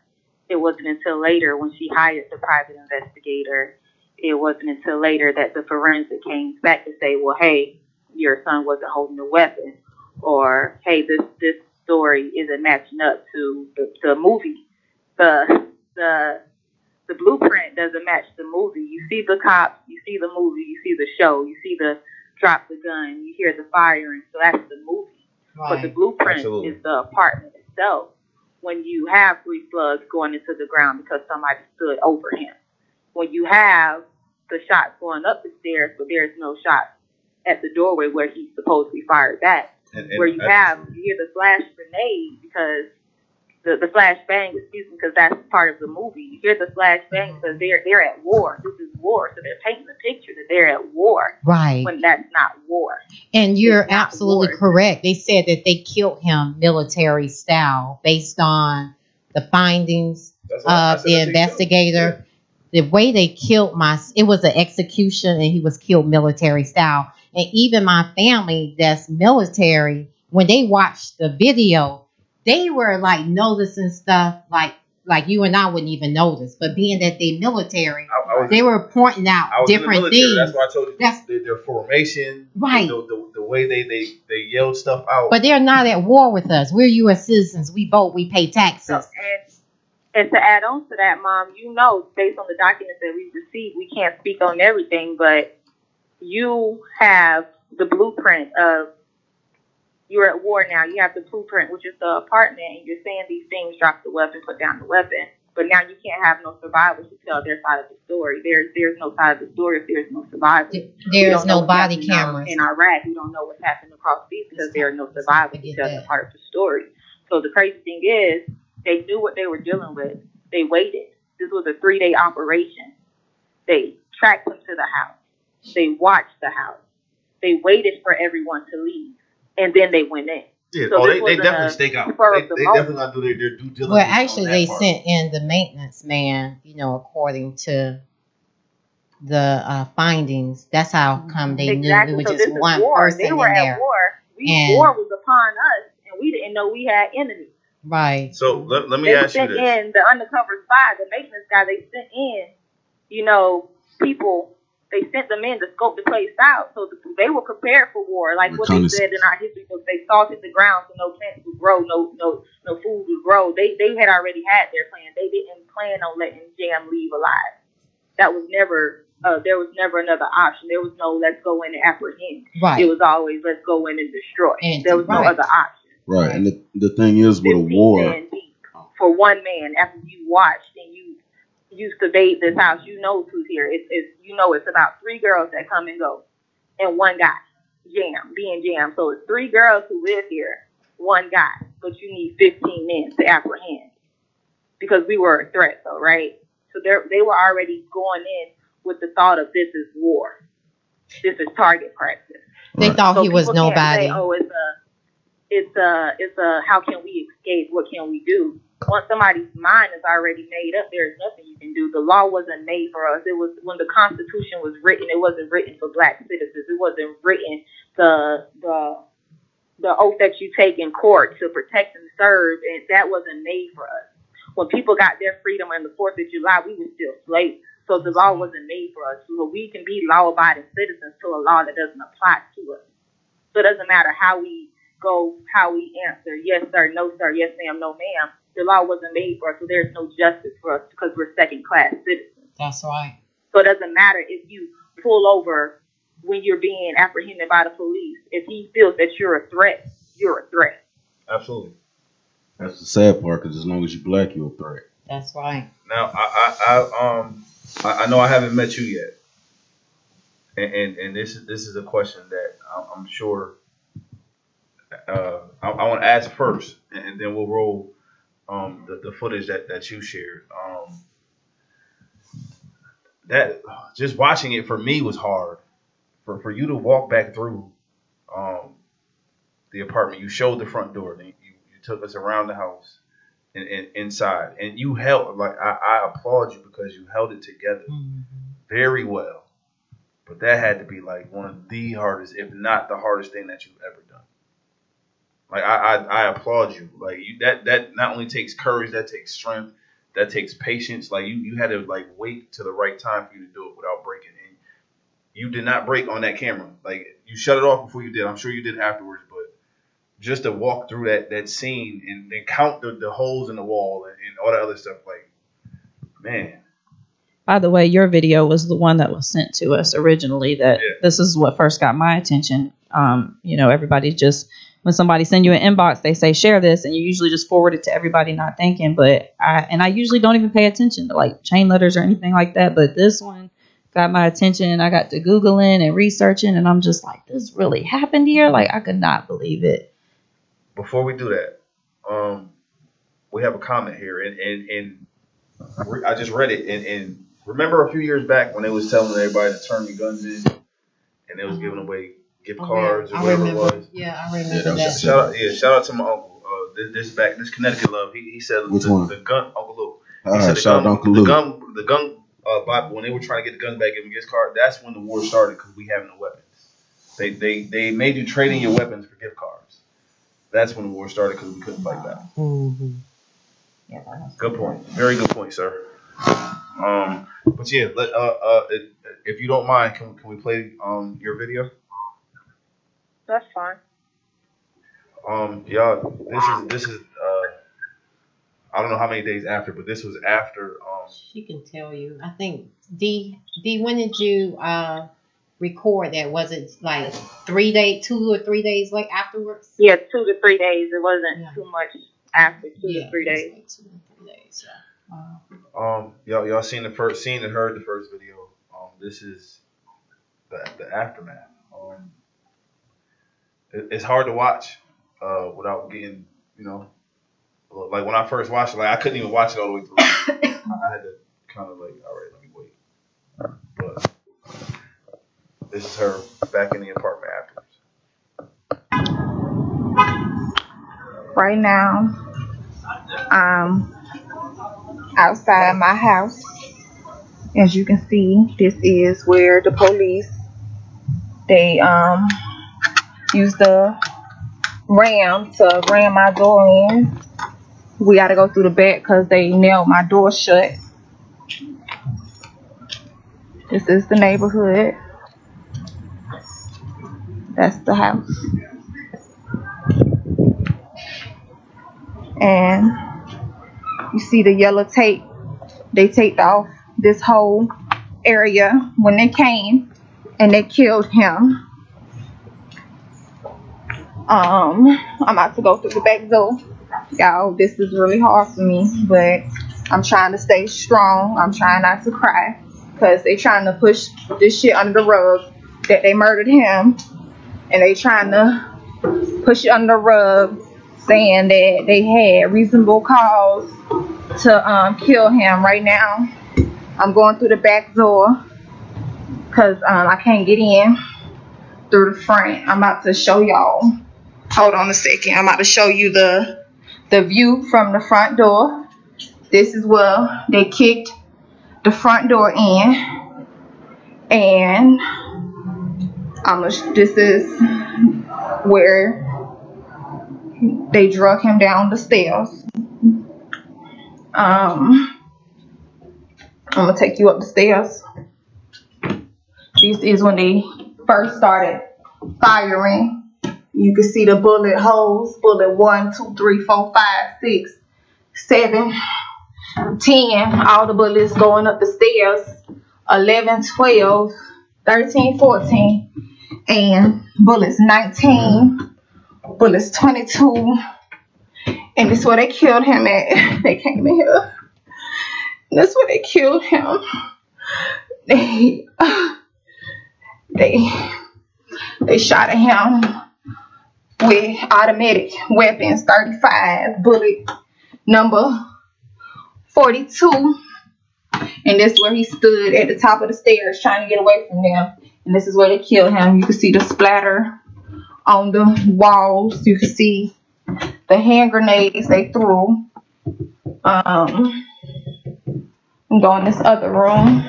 It wasn't until later when she hired the private investigator. It wasn't until later that the forensic came back to say, well, hey, your son wasn't holding a weapon. Or, hey, this story isn't matching up to the movie. The blueprint doesn't match the movie. You see the cops, you see the movie, you see the show, you see the drop the gun, you hear the firing. So that's the movie. But the blueprint is the apartment itself. When you have 3 slugs going into the ground because somebody stood over him. When you have the shots going up the stairs, but there's no shots at the doorway where he's supposedly fired back. Where you hear the flash grenade because the flash bang, because that's part of the movie. You hear the flash bang because they're at war. This is war. So they're painting the picture that they're at war. Right. When that's not war. And you're absolutely correct. They said that they killed him military style based on the findings of the investigator. The way they killed it was an execution, and he was killed military style. And even my family that's military, when they watched the video, they were like noticing stuff like you and I wouldn't even notice. But being that they military, they were pointing out different things. That's why I told you their formation, right? The way they yelled stuff out. But they're not at war with us. We're U.S. citizens. We vote. We pay taxes. And to add on to that, Mom, you know, based on the documents that we've received, we can't speak on everything, but you have the blueprint of you're at war now. You have the blueprint, which is the apartment, and you're saying these things, drop the weapon, put down the weapon. But now you can't have no survivors to tell their side of the story. There's no side of the story if there's no survivors. There's no body cameras. In Iraq, we don't know what's happened across seas because there are no survivors to tell the part of the story. So the crazy thing is, they knew what they were dealing with. They waited. This was a 3-day operation. They tracked them to the house. They watched the house. They waited for everyone to leave. And then they went in. Yeah, so they definitely stake out. They definitely not do their due diligence. Well, actually, they sent in the maintenance man, you know, according to the findings. That's how come they knew it was just one person they were in at there. War. War was upon us, and we didn't know we had enemies. Right. So let me ask you this. They sent in the undercover spy, the maintenance guy. They sent in, you know, people. They sent them in to scope the place out, so they were prepared for war. Like what they said in our history books, they salted the ground so no plants would grow, no food would grow. They had already had their plan. They didn't plan on letting Jam leave alive. That was never. There was never another option. There was no let's go in and apprehend. Right. It was always let's go in and destroy. There was no other option. Right. And the thing is with a war, for one man, after you watched and you surveyed this house, you know who's here. It's about 3 girls that come and go, and 1 guy, being Jam. So it's 3 girls who live here, 1 guy, but you need 15 men to apprehend because we were a threat, though, right? So they were already going in with the thought of this is war, this is target practice. They thought he was nobody. Say, oh, it's a how can we escape? What can we do? Once somebody's mind is already made up, there's nothing you can do. The law wasn't made for us. It was when the Constitution was written. It wasn't written for Black citizens. It wasn't written the oath that you take in court to protect and serve, and that wasn't made for us. When people got their freedom on the 4th of July, we were still slaves. So the law wasn't made for us. So we can be law-abiding citizens to a law that doesn't apply to us. So it doesn't matter how we go, how we answer, yes, sir, no, sir, yes, ma'am, no, ma'am. The law wasn't made for us, so there's no justice for us because we're second-class citizens. That's right. So it doesn't matter if you pull over when you're being apprehended by the police. If he feels that you're a threat, you're a threat. Absolutely. That's the sad part, because as long as you're Black, you're a threat. That's right. Now, I know I haven't met you yet, and this is a question that I'm sure I want to ask first, and then we'll roll the footage that you shared. That just watching it for me was hard. For you to walk back through the apartment, you showed the front door, and you took us around the house and inside, and you held, like, I applaud you because you held it together very well. But that had to be like one of the hardest, if not the hardest thing that you've ever done. Like I applaud you. Like that not only takes courage, that takes strength, that takes patience. Like you had to like wait to the right time for you to do it without breaking. And you did not break on that camera. Like you shut it off before you did. I'm sure you did afterwards, but just to walk through that scene and then count the holes in the wall and all that other stuff, like, man. By the way, your video was the one that was sent to us originally. This is what first got my attention. Everybody just, when somebody send you an inbox, they say share this, and you usually just forward it to everybody not thinking. But I usually don't even pay attention to like chain letters or anything like that. But this one got my attention, and I got to Googling and researching, and I'm just like, this really happened here? Like, I could not believe it. Before we do that, we have a comment here, and I just read it, and remember a few years back when they was telling everybody to turn your guns in, and they was giving away gift cards or whatever it was. Yeah, I remember that. Shout out to my uncle. This Connecticut love. He said Which one? The gun, Uncle Lou. Shout out Uncle Lou. The gun Bible, when they were trying to get the guns back, giving gift card, that's when the war started because we having no weapons. They made you trade in your weapons for gift cards. That's when the war started because we couldn't fight back. Mm-hmm. Good point. Very good point, sir. But yeah, if you don't mind, can we play your video? That's fine. Y'all, this is I don't know how many days after, but this was after. She can tell you. I think D. When did you record that? Was it like 2 or 3 days like afterwards? Yeah, 2 to 3 days. It wasn't too much after 2 to 3 days. Like 2 or 3 days. Y'all seen and heard the first video. This is the aftermath. It's hard to watch without getting, like when I first watched it, like I couldn't even watch it all the way through. I had to kind of like, all right, let me wait. But this is her back in the apartment afterwards. Right now, I'm outside my house. As you can see, this is where the police, they used the ram to ram my door in. We got to go through the back because they nailed my door shut. This is the neighborhood. That's the house. And you see the yellow tape. They taped off this whole area when they came and they killed him. I'm about to go through the back door. Y'all, this is really hard for me, but I'm trying to stay strong. I'm trying not to cry because they trying to push this shit under the rug that they murdered him, and they trying to push it under the rug saying that they had reasonable cause to kill him. Right now, I'm going through the back door because I can't get in through the front. I'm about to show y'all. Hold on a second. I'm about to show you the view from the front door. This is where they kicked the front door in, and this is where they drug him down the stairs. I'm gonna take you up the stairs. This is when they first started firing. You can see the bullet holes. Bullet 1, 2, 3, 4, 5, 6, 7, 10. All the bullets going up the stairs. 11, 12, 13, 14, and bullets 19, bullets 22. And this is where they killed him at. They came in here. That's where they killed him. They shot at him with automatic weapons, 35, bullet number 42. And this is where he stood at the top of the stairs trying to get away from them. And this is where they killed him. You can see the splatter on the walls. You can see the hand grenades they threw. I'm going this other room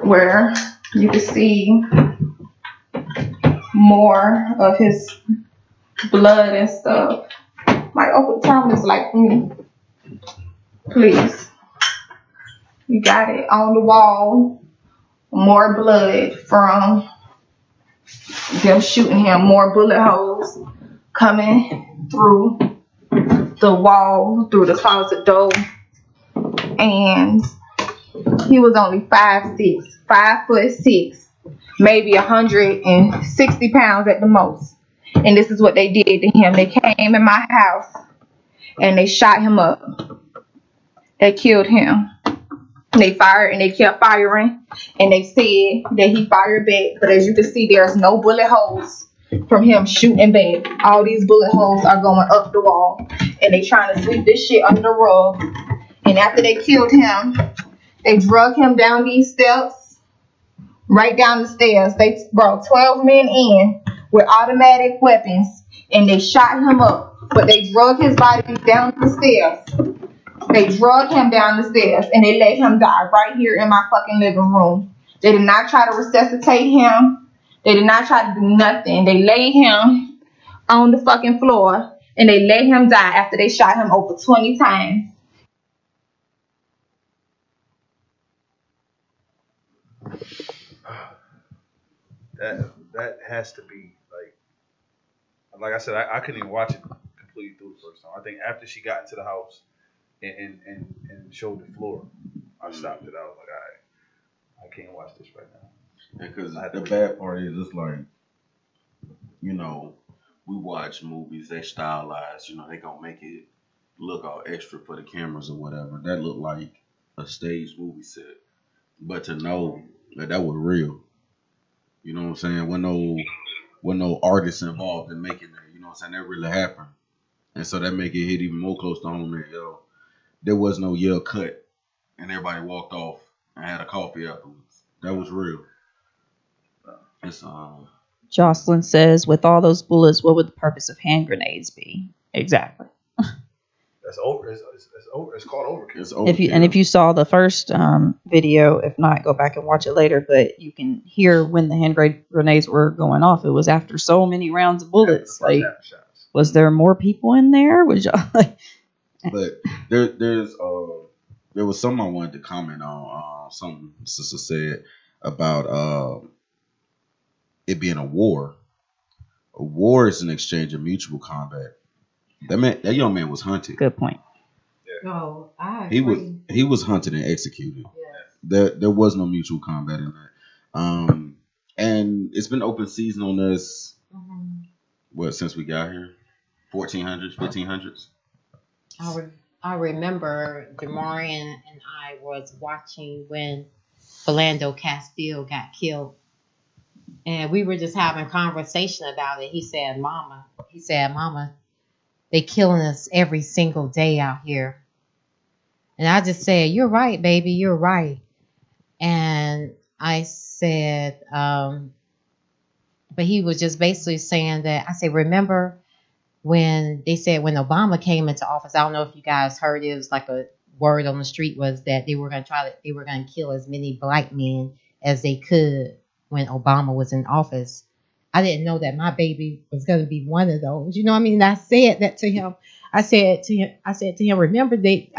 where you can see more of his blood and stuff. Might open the time is like me. Please. You got it on the wall. More blood from them shooting him. More bullet holes coming through the wall, through the closet door. And he was only 5'6", 5'6", maybe 160 pounds at the most. And this is what they did to him. They came in my house and they shot him up. They killed him. They fired and they kept firing, and they said that he fired back. But as you can see, there's no bullet holes from him shooting back. All these bullet holes are going up the wall, and they trying to sweep this shit under the rug. And after they killed him, they drug him down these steps, right down the stairs. They brought 12 men in with automatic weapons, and they shot him up. But they drug his body down the stairs. They drug him down the stairs, and they let him die right here in my fucking living room. They did not try to resuscitate him. They did not try to do nothing. They laid him on the fucking floor and they let him die after they shot him over 20 times. That has to be like I said, I couldn't even watch it completely through the first time. I think after she got into the house and showed the floor, I stopped it. I was like, all right, I can't watch this right now. Because the bad part is, it's like, you know, we watch movies, they stylize, you know, they gonna make it look all extra for the cameras or whatever. That looked like a staged movie set. But to know that was real, you know what I'm saying? When no artists involved in making that, you know what I'm saying? That really happened. And so that make it hit even more close to home. And, yo, there was no yell cut and everybody walked off and had a coffee afterwards. That was real. It's Jocelyn says, with all those bullets, what would the purpose of hand grenades be? Exactly. That's over. It's over. It's called overkill. It's overkill. If you saw the first video, if not, go back and watch it later. But you can hear when the hand grenades were going off. It was after so many rounds of bullets. Like, was there more people in there? Was y'all like? But there was something I wanted to comment on. Something sister said about it being a war. A war is an exchange of mutual combat. That young man was hunted. Good point. No, I agree. He was hunted and executed. Yes. There was no mutual combat in that. And it's been open season on us. Since we got here, 1400s, 1500s. I remember Jamarian and I was watching when Philando Castile got killed, and we were just having a conversation about it. He said, "Mama, they killing us every single day out here." And I just said, "You're right, baby, you're right." And I said, but he was just basically saying that, I said, remember when they said when Obama came into office, I don't know if you guys heard, it was like a word on the street was that they were going to kill as many black men as they could when Obama was in office. I didn't know that my baby was going to be one of those. You know what I mean? I said that to him. I said to him, remember they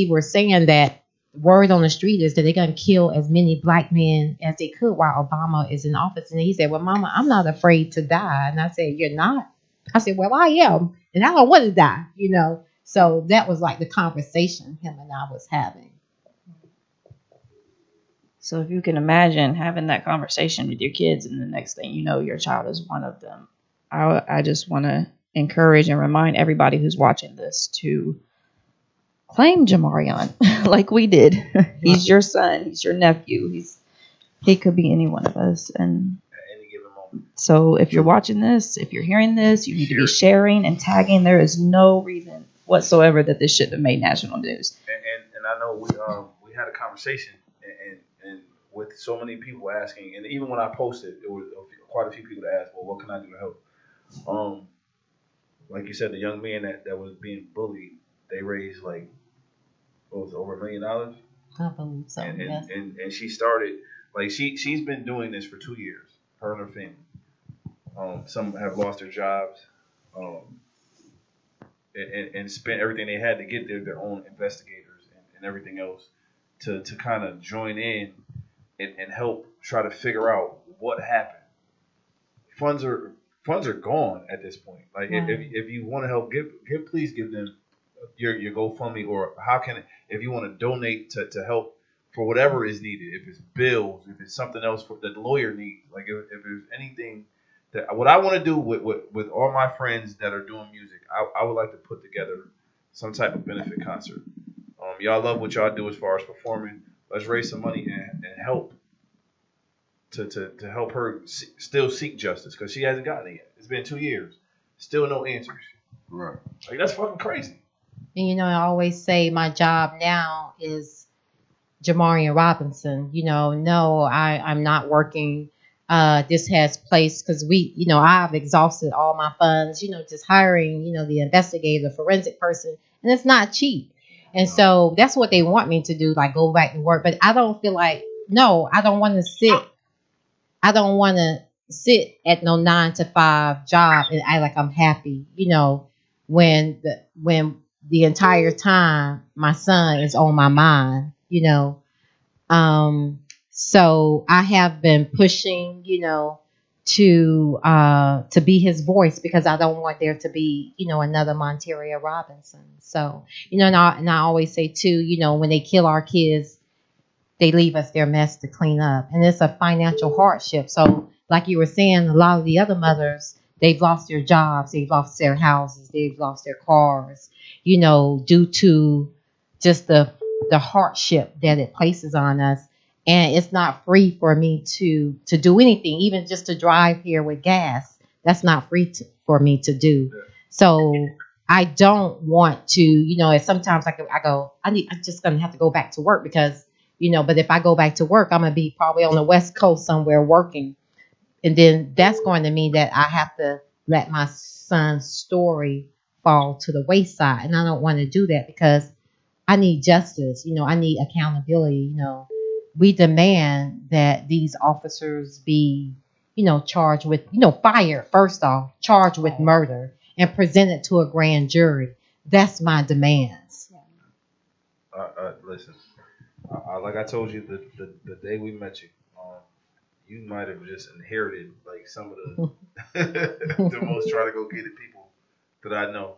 were saying that word on the street is that they're going to kill as many black men as they could while Obama is in office. And he said, well, Mama, I'm not afraid to die. And I said, you're not? I said, well, I am. And I don't want to die, you know. So that was like the conversation him and I was having. So if you can imagine having that conversation with your kids and the next thing you know, your child is one of them. I just want to encourage and remind everybody who's watching this to claim Jamarion like we did. He's your son. He's your nephew. He could be any one of us. And so if you're watching this, if you're hearing this, you need to be sharing and tagging. There is no reason whatsoever that this shouldn't have made national news. And I know we had a conversation and with so many people asking, and even when I posted, it was quite a few people that asked, well, what can I do to help? Like you said, the young man that was being bullied, they raised like, what was it, over $1 million? I believe so. And she started, like, she's been doing this for 2 years, her and her family. Some have lost their jobs, and spent everything they had to get their own investigators and everything else to kind of join in and help try to figure out what happened. Funds are gone at this point. Like, if you want to help, please give them your GoFundMe, or if you want to donate to help for whatever is needed. If it's bills, if it's something else that the lawyer needs, like if there's anything that what I want to do with all my friends that are doing music, I would like to put together some type of benefit concert. Y'all love what y'all do as far as performing. Let's raise some money and help to help her still seek justice, because she hasn't gotten it yet. It's been 2 years, still no answers. Right? Like, that's fucking crazy. And you know, I always say my job now is Jamarian Robinson. You know, no, I'm not working. This has place because I've exhausted all my funds. You know, just hiring the investigator, the forensic person, and it's not cheap. And so that's what they want me to do, like go back to work. But I don't feel like, no, I don't want to sit. I don't want to sit at no 9 to 5 job and act like I'm happy, when the entire time my son is on my mind, So I have been pushing, to be his voice because I don't want there to be, another Monteria Robinson. So, and I always say too, when they kill our kids, they leave us their mess to clean up. And it's a financial hardship. So like you were saying, a lot of the other mothers, they've lost their jobs, they've lost their houses, they've lost their cars, due to just the hardship that it places on us. And it's not free for me to do anything, even just to drive here with gas. That's not free for me to do. So I don't want to, sometimes I'm just going to have to go back to work because, but if I go back to work, I'm going to be probably on the West Coast somewhere working. And then that's going to mean that I have to let my son's story fall to the wayside. And I don't want to do that because I need justice. I need accountability. We demand that these officers be, charged with, fired first off, charged with murder and presented to a grand jury. That's my demands. Listen, like I told you the day we met you, you might have just inherited like some of the the most try to go get it people that I know.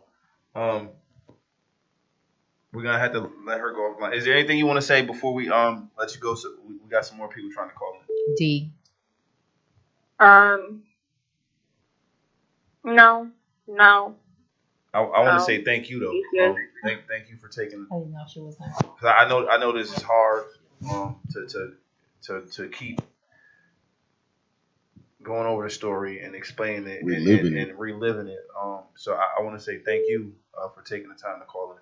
We're gonna have to let her go offline. Is there anything you want to say before we let you go? So we got some more people trying to call in. D. No. I want to say thank you though. Thank you for taking. I didn't know she was there. Cause I know this is hard to keep going over the story and explaining it and reliving it. So I want to say thank you for taking the time to call in.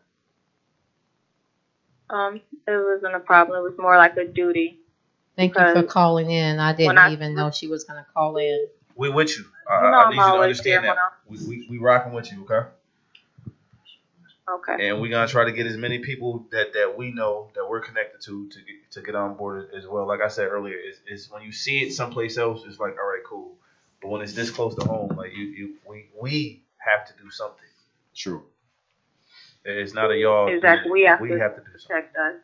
It wasn't a problem. It was more like a duty. Thank you for calling in. I didn't even know she was going to call in. We with you. I need you to understand that. We rocking with you, okay? Okay. And we're gonna try to get as many people that we know that we're connected to get on board as well. Like I said earlier, is when you see it someplace else, it's like, all right, cool. But when it's this close to home, like we have to do something. True. It's not a y'all. Exactly. We have to do something. Us.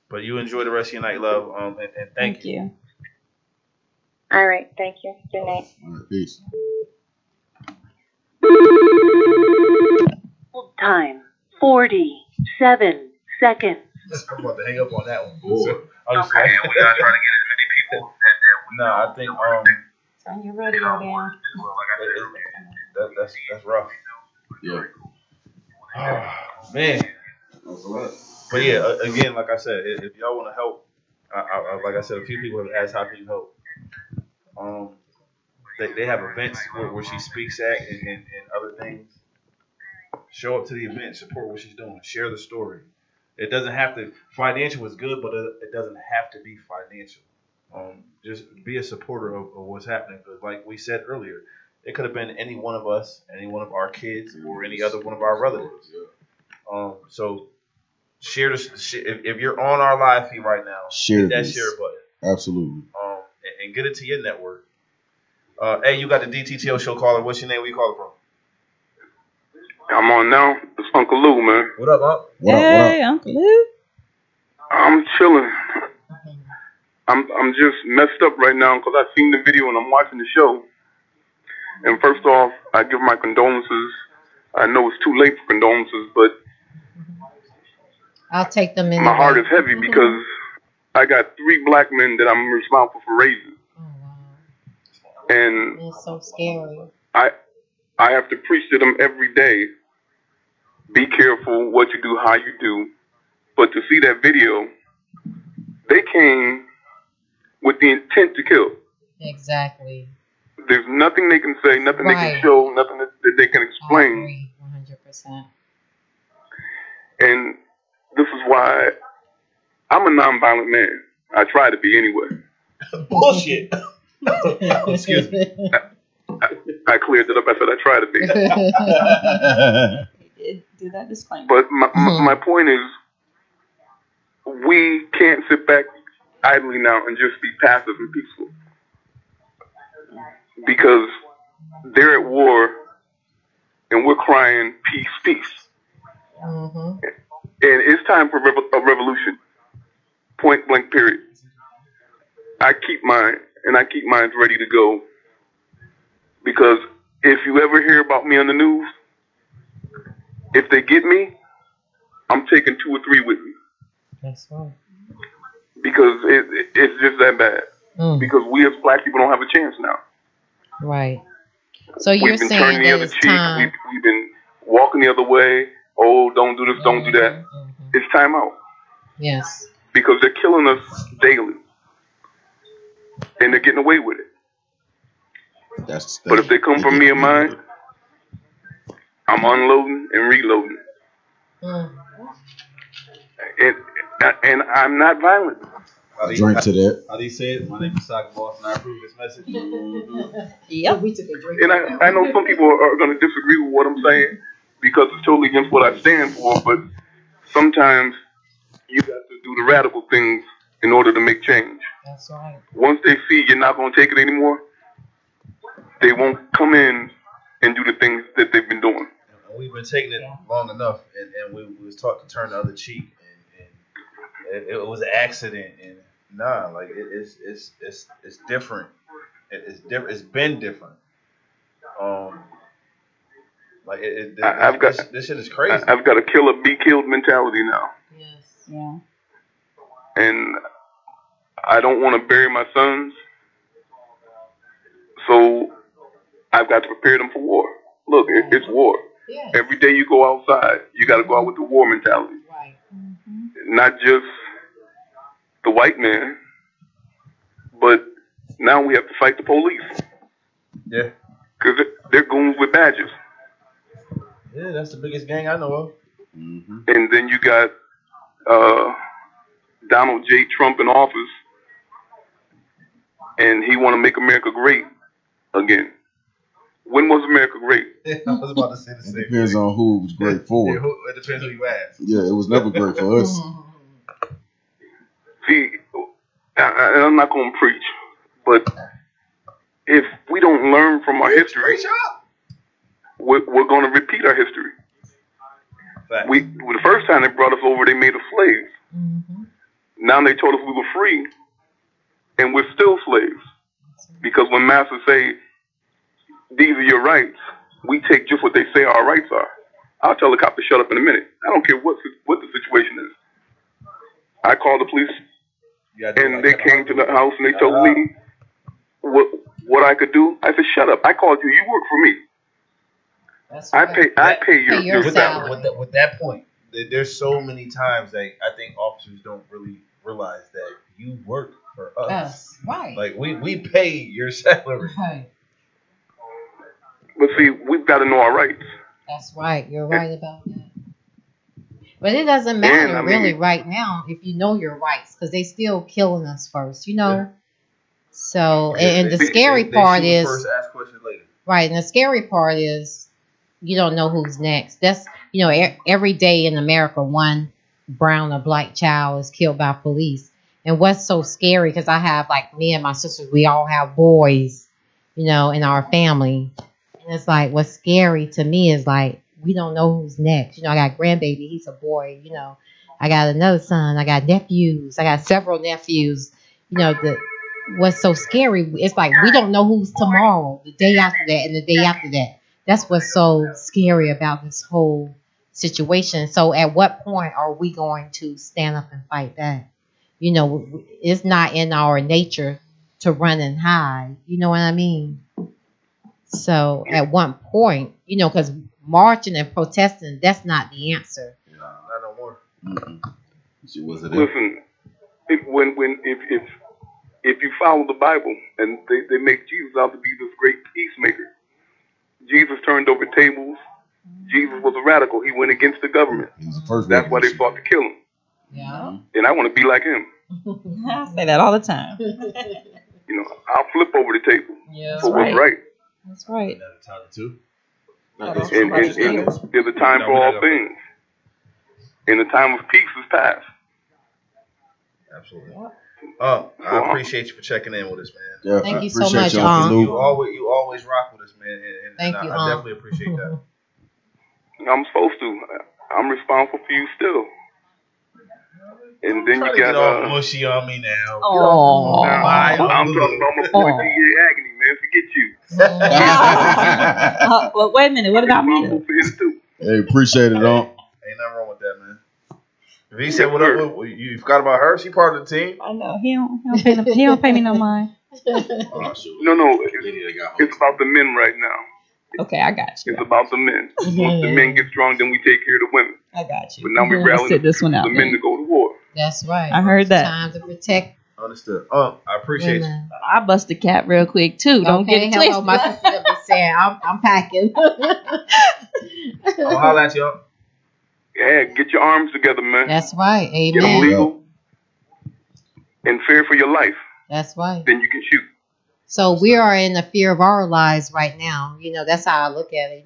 But you enjoy the rest of your night, love. And thank you. All right. Thank you. Good night. All right, peace. Time 47 seconds. I'm about to hang up on that one. Cool. So, I'm just saying, we gotta try to get as many people that we know. I think Turn your radio down. That's rough. Yeah. Oh, man. But yeah, again, like I said, if y'all want to help, like I said, a few people have asked how can you help. They have events where she speaks at and other things. Show up to the event, support what she's doing, share the story. It doesn't have to. Financial is good, but it doesn't have to be financial. Just be a supporter of what's happening. Because, like we said earlier, it could have been any one of us, any one of our kids, or any other one of our relatives. So share this. If you're on our live feed right now, hit that share button. Absolutely. And get it to your network. Hey, you got the DTTO Show caller. What's your name? Where you calling from? I'm on now. It's Uncle Lou, man. What up, Unc? Hey, Uncle Lou. I'm chilling. I'm just messed up right now because I've seen the video and I'm watching the show. And first off, I give my condolences. I know it's too late for condolences, but I'll take them in. My heart is heavy because I got 3 black men that I'm responsible for raising. Oh, wow. And it's so scary. I have to preach to them every day. Be careful what you do, how you do. But to see that video, they came with the intent to kill. Exactly. There's nothing they can say, nothing they can show, nothing that they can explain. I agree, 100%. And this is why I'm a nonviolent man. I try to be anyway. Bullshit. Excuse me. I cleared it up. I said I try to be. Do that disclaimer. But my point is, we can't sit back idly now and just be passive and peaceful. because they're at war and we're crying peace, peace. Mm-hmm. And it's time for a revolution. Point blank, period. I keep mine ready to go, because if you ever hear about me on the news, if they get me, I'm taking 2 or 3 with me. That's right. Because it's just that bad. Because we as black people don't have a chance now. Right. So you're We've been saying turning the that other it's cheek. time. We've been walking the other way. Oh, don't do this, don't do that. It's time out. Yes. Because they're killing us daily. And they're getting away with it. But if they come for me and mine, I'm unloading and reloading. And I'm not violent. Drink to that. How do you say it? My name is Soccer Boss, and I approve this message. Yep. We took a drink. And I know some people are going to disagree with what I'm saying because it's totally against what I stand for, but sometimes you got to do the radical things in order to make change. That's right. Once they see you're not going to take it anymore, they won't come in and do the things that they've been doing. And we've been taking it long enough, and we was taught to turn the other cheek, and it was an accident, and nah, like it's different. It's different. It's been different. This shit is crazy. I've got a killer be killed mentality now. Yes. Yeah. And I don't want to bury my sons, so I've got to prepare them for war. Look, it's war. Yes. Every day you go outside, you got to go out with the war mentality. Right. Not just the white man, but now we have to fight the police. Yeah. Because they're goons with badges. Yeah, that's the biggest gang I know of. And then you got Donald J. Trump in office, and he want to make America great again. When was America great? I was about to say the same. It depends on who it was great for. Yeah, it depends who you ask. Yeah, it was never great for us. See, and I'm not going to preach, but if we don't learn from our history, we're going to repeat our history. The first time they brought us over, they made us slaves. Now they told us we were free, and we're still slaves. Because when masters say, these are your rights, we take just what they say our rights are. I'll tell the cop to shut up in a minute. I don't care what the situation is. I called the police, and they came to the house, and they told me what I could do. I said, shut up. I called you. You work for me. That's right. I pay your salary. With that point, there's so many times that I think officers don't really realize that you work for us. Right. Like we pay your salary. Right. But see, we've got to know our rights. That's right. You're right about that. But it doesn't matter really right now if you know your rights, because they still killing us first, you know. Yeah. So and the scary part is first, ask questions later. Right, and the scary part is you don't know who's next. That's every day in America, one brown or black child is killed by police. And what's so scary, because I have, like, me and my sisters, we all have boys, in our family. And it's like, what's scary to me is, like, we don't know who's next. I got a grandbaby, he's a boy, I got another son, I got nephews, I got several nephews. What's so scary, it's like we don't know who's tomorrow, the day after that, and the day after that. That's what's so scary about this whole situation. So at what point are we going to stand up and fight back? It's not in our nature to run and hide. You know what I mean? So at one point, because marching and protesting, that's not the answer. No, not no more. Listen, if you follow the Bible, and they make Jesus out to be this great peacemaker. Jesus turned over tables. Jesus was a radical. He went against the government. That's why they fought to kill him. Yeah. And I want to be like him. I say that all the time. I'll flip over the table for what's right. That's right. And there's a time for all things. And the time of peace is past. Absolutely. I appreciate you for checking in with us, man. Yeah, Thank you so much, You always rock with us, man, and Thank you, I definitely appreciate that. I'm supposed to. I'm responsible for you still. And then you get all got mushy on me now. Oh, I'm talking about my 14-year agony, man. Forget you. Well, wait a minute. What about me? Hey, appreciate it, Ain't nothing wrong with that, man. If he said what up, you forgot about her. She part of the team. I know he don't pay me no mind. No, it's about the men right now. Okay, I got you. It's about the men. Once the men get strong, then we take care of the women. I got you. But now we rally sit this one out, the men to go to war. That's right. I heard that. Time to protect. Understood. I appreciate you. I bust a cap real quick too. Don't get it twisted. My sister be saying I'm packing. I'll holler at y'all. Yeah, get your arms together, man. That's right. Amen. Get them legal and fear for your life. That's right. Then you can shoot. So we are in the fear of our lives right now. That's how I look at it.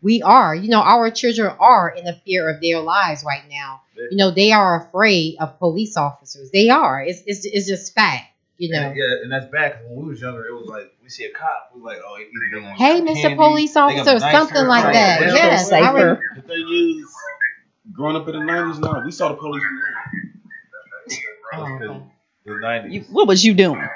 We are. Our children are in the fear of their lives right now. They are afraid of police officers. They are. It's just fact. Yeah, and that's back when we was younger. It was like we see a cop, we was like, oh, he's doing hey, Mr. Police Officer, something like that. Yes. The thing is, growing up in the 90s, no, we saw the police. The 90s. What was you doing?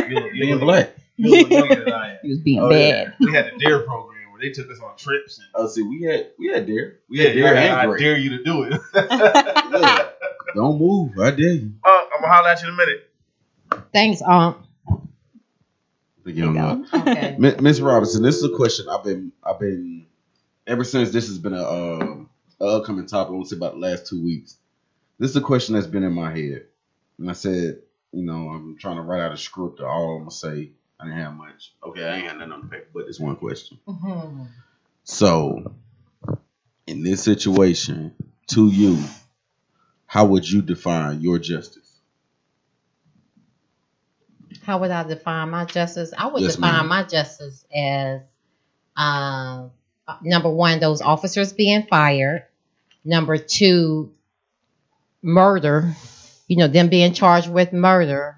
Being black. You were younger than I am. He was being bad. We had the DARE program where they took us on trips. And, see, we had DARE. We had had DARE and I Great. dare you to do it. Don't move. I dare you. I'm gonna holler at you in a minute. Thanks, Okay. Miss Robinson, this is a question I've been ever since this has been a upcoming topic. I want to say about the last 2 weeks. This is a question that's been in my head, and I said, I'm trying to write out a script of all I'm gonna say. I didn't have much. Okay, I ain't got nothing on the paper, but it's one question. Mm-hmm. So, in this situation, to you, how would you define your justice? How would I define my justice? I would Yes, define ma'am. my justice as number one, those officers being fired. Number two, murder. Them being charged with murder.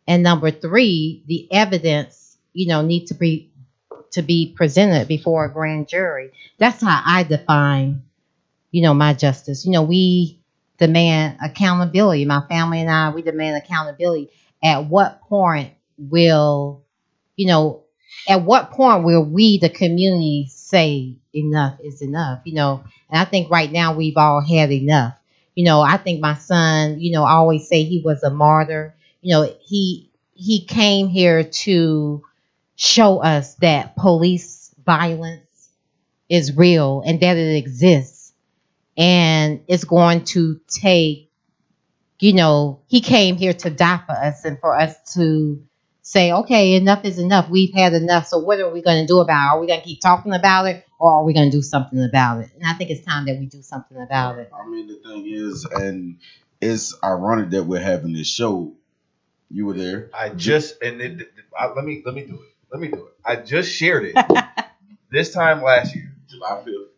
And number three, the evidence, need to be presented before a grand jury. That's how I define, my justice. We demand accountability. My family and I, we demand accountability. At what point will we, the community, say enough is enough? And I think right now we've all had enough. I think my son, I always say he was a martyr. He came here to show us that police violence is real and that it exists. And it's going to take, he came here to die for us and for us to say, okay, enough is enough. We've had enough. So what are we going to do about it? Are we going to keep talking about it, or are we going to do something about it? And I think it's time that we do something about it. I mean, the thing is, and it's ironic that we're having this show. You were there. Let me do it. I just shared it this time last year, July 5th.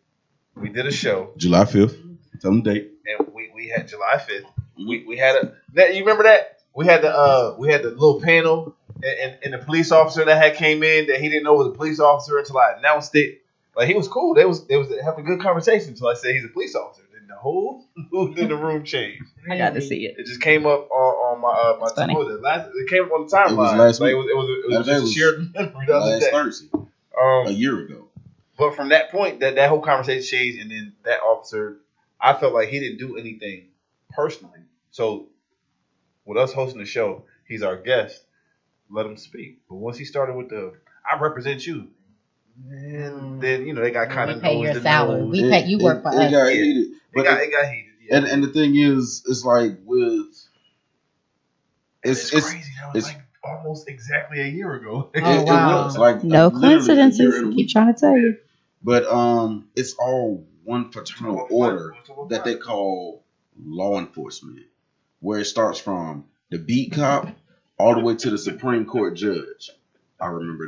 We did a show. July 5th. Tell them date. And we had July 5th. We had you remember that? We had the little panel and the police officer that had came in that he didn't know was a police officer until I announced it. Like, he was cool. They was having a good conversation until I said he's a police officer. Then the whole mood in the room changed. I got to see it. It just came up on my funny. what was it? It came up on the timeline. It was last week. It was just a shared memory the other day. Thursday. A year ago. But from that point, that whole conversation changed, and then that officer, I felt like he didn't do anything personally. So with us hosting the show, he's our guest. Let him speak. But once he started with I represent you, and then they got kind of pay your salary. We pay you work for us. It got heated. It got heated. Yeah. And the thing is, it's like it's crazy. That was like almost exactly a year ago. It was like no coincidences. Keep trying to tell you. But it's all one fraternal order that they call law enforcement, where it starts from the beat cop all the way to the Supreme Court judge. I remember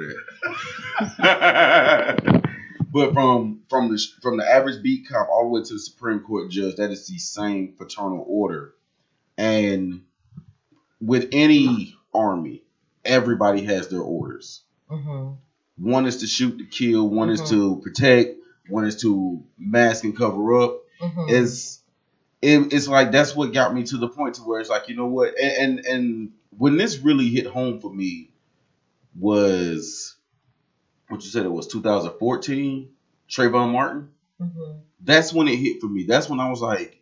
that. But from the average beat cop all the way to the Supreme Court judge, that is the same fraternal order. And with any army, everybody has their orders. Mm-hmm. One is to shoot to kill. One is to protect. One is to mask and cover up. It's like that's what got me to the point to where it's like, you know what? And when this really hit home for me was what you said it was 2014, Trayvon Martin. That's when it hit for me. That's when I was like,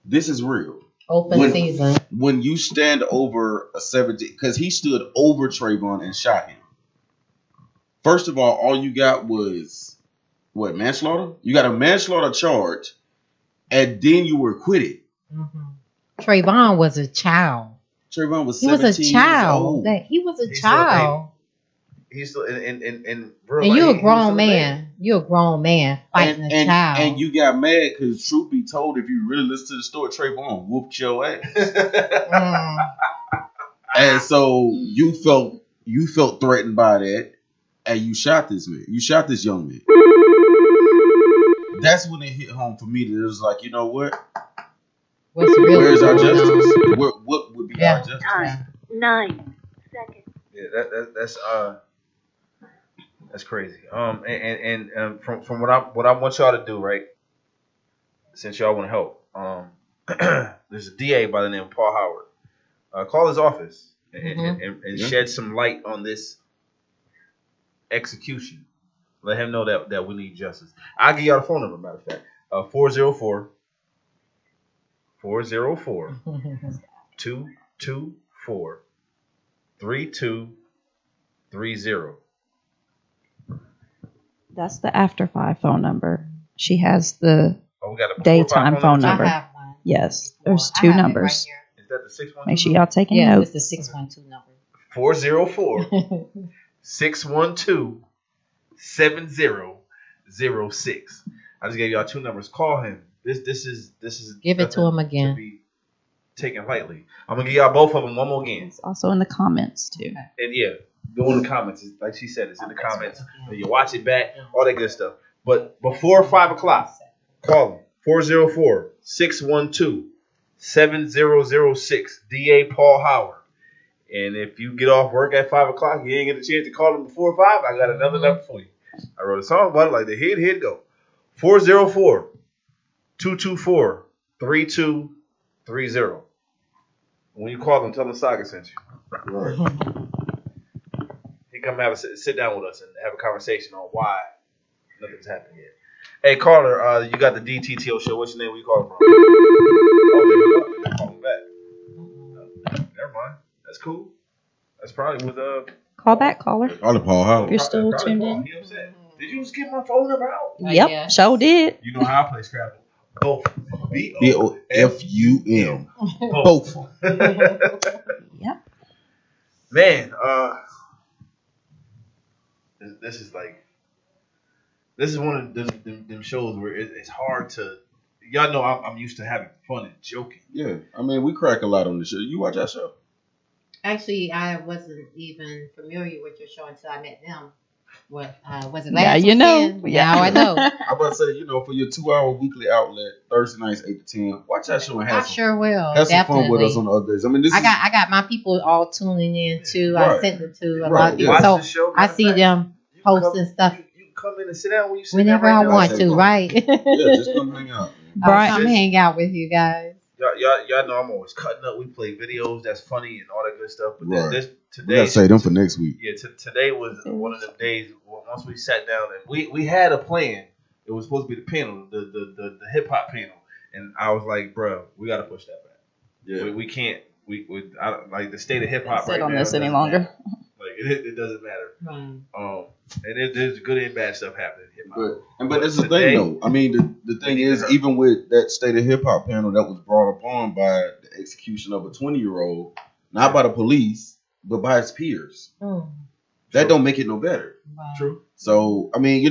this is real. Open season. When you stand over a 17, because he stood over Trayvon and shot him. First of all you got was what, manslaughter? You got a manslaughter charge, and then you were acquitted. Trayvon was a child. Trayvon was 17 He was a child. years old. He was a child. He's still in And you're a grown man. You're a grown man fighting a child. And you got mad because, truth be told, if you really listen to the story, Trayvon whooped your ass. And so you felt threatened by that, and you shot this man. You shot this young man. That's when it hit home for me. That it was like, you know what? Where's our justice? What would be our justice? Time 9 seconds. Yeah, that's crazy. And from what I want y'all to do, right? Since y'all want to help, there's a DA by the name of Paul Howard. Call his office and shed some light on this execution. Let him know that we need justice. I'll give y'all the phone number, matter of fact. 404 224 3230. That's the after 5 phone number. She has the we got a daytime phone number. I have one. Yes, there's 2 numbers. Is that the 612? Make sure y'all taking Yes, notes. it's the 612 number. 404 612 7006. I just gave y'all 2 numbers. Call him. This is Give it to him to again. be taken lightly. I'm gonna give y'all both of them one more again. It's also in the comments too. And yeah, go in the comments. Like she said, it's in the comments. You watch it back, all that good stuff. But before 5 o'clock, call him. 404-612-7006. DA Paul Howard. And if you get off work at 5 o'clock, you ain't get a chance to call him before 5, I got another number for you. I wrote a song about it like the hit go. 404-224-3230. When you call them, tell them Saga sent you. Right. He come have a sit down with us and have a conversation on why nothing's happened yet. Hey, caller, you got the DTTO Show. What's your name? Where you calling from? Oh, they're calling back. Never mind. That's cool. That's probably with Call back, caller. Probably Paul Howard. If you're still tuned in. He upset. Did you just get my phone number out? Yep, sure did. You know how I play Scrabble. Both. BOFUM. Both. Yep. Man, this is one of them shows where it's hard to. Y'all know I'm used to having fun and joking. Yeah, I mean we crack a lot on the show. You watch our show? Actually, I wasn't even familiar with your show until I met them. What was it? Yeah, Last you know. weekend? Yeah, Now I know. I'm about to say, for your 2-hour weekly outlet, Thursday nights 8 to 10. Watch that show and I have sure will. have some Definitely. fun with us on the other days. I mean, I got my people all tuning in too. Right. I sent them to a Right, lot of people, yeah. so Watch the show, I see them posting stuff You can come in and sit down when you sit whenever down I right now. want Say to. fun. Right? Yeah, just come hang out. I'll come hang out with you guys. Y'all know I'm always cutting up. We play videos that's funny and all that good stuff. But Right. this We today, gotta say them for next week. yeah, today was one of them days. Once we sat down and we had a plan. It was supposed to be the panel, the hip hop panel, and I was like, bro, we got to push that back. Yeah. We can't. I don't, like the state of hip hop Sit right on now. this any doesn't longer. matter. Like it doesn't matter. Right. And there's good and bad stuff happening in hip hop. But that's the Today- thing, though. I mean, the thing is, even with that State of Hip Hop panel that was brought upon by the execution of a 20-year-old, not by the police, but by his peers, that don't make it no better. Wow. True. So I mean,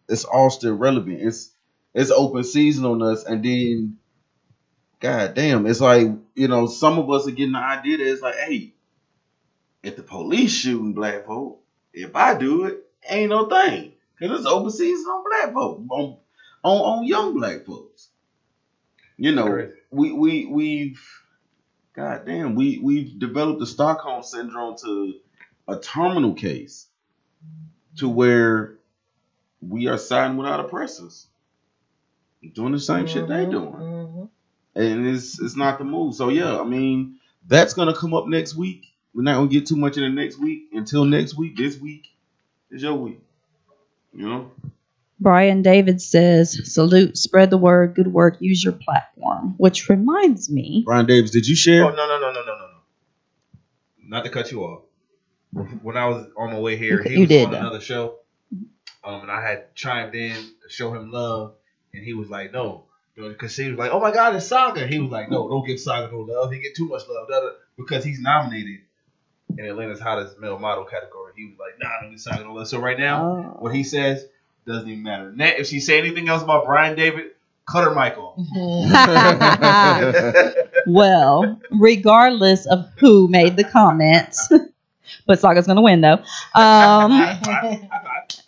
it's all still relevant. It's open season on us, and then, god damn, it's like some of us are getting the idea that it's like, hey, if the police shooting black folk, if I do it, ain't no thing, because it's open season on black folk, on young black folks. Crazy. We've God damn, we've developed the Stockholm syndrome to a terminal case, to where we are siding with our oppressors, doing the same shit they doing, and it's not the move. So yeah, I mean, that's gonna come up next week. We're not gonna get too much in the next week. Until next week, this week is your week. You know. Brian David says, salute, spread the word, good work, use your platform. Which reminds me. Brian Davis, did you share? Oh, no. Not to cut you off. When I was on my way here, he was on another show. And I had chimed in to show him love. And he was like, no. Because he was like, oh my God, it's Saga. He was like, no, don't give Saga no love. He get too much love. Because he's nominated in Atlanta's hottest male model category. He was like, nah, don't give Saga no love. So right now, what he says doesn't even matter. If she say anything else about Brian David, cut her mic off. Well, regardless of who made the comments, but Saga's going to win though. All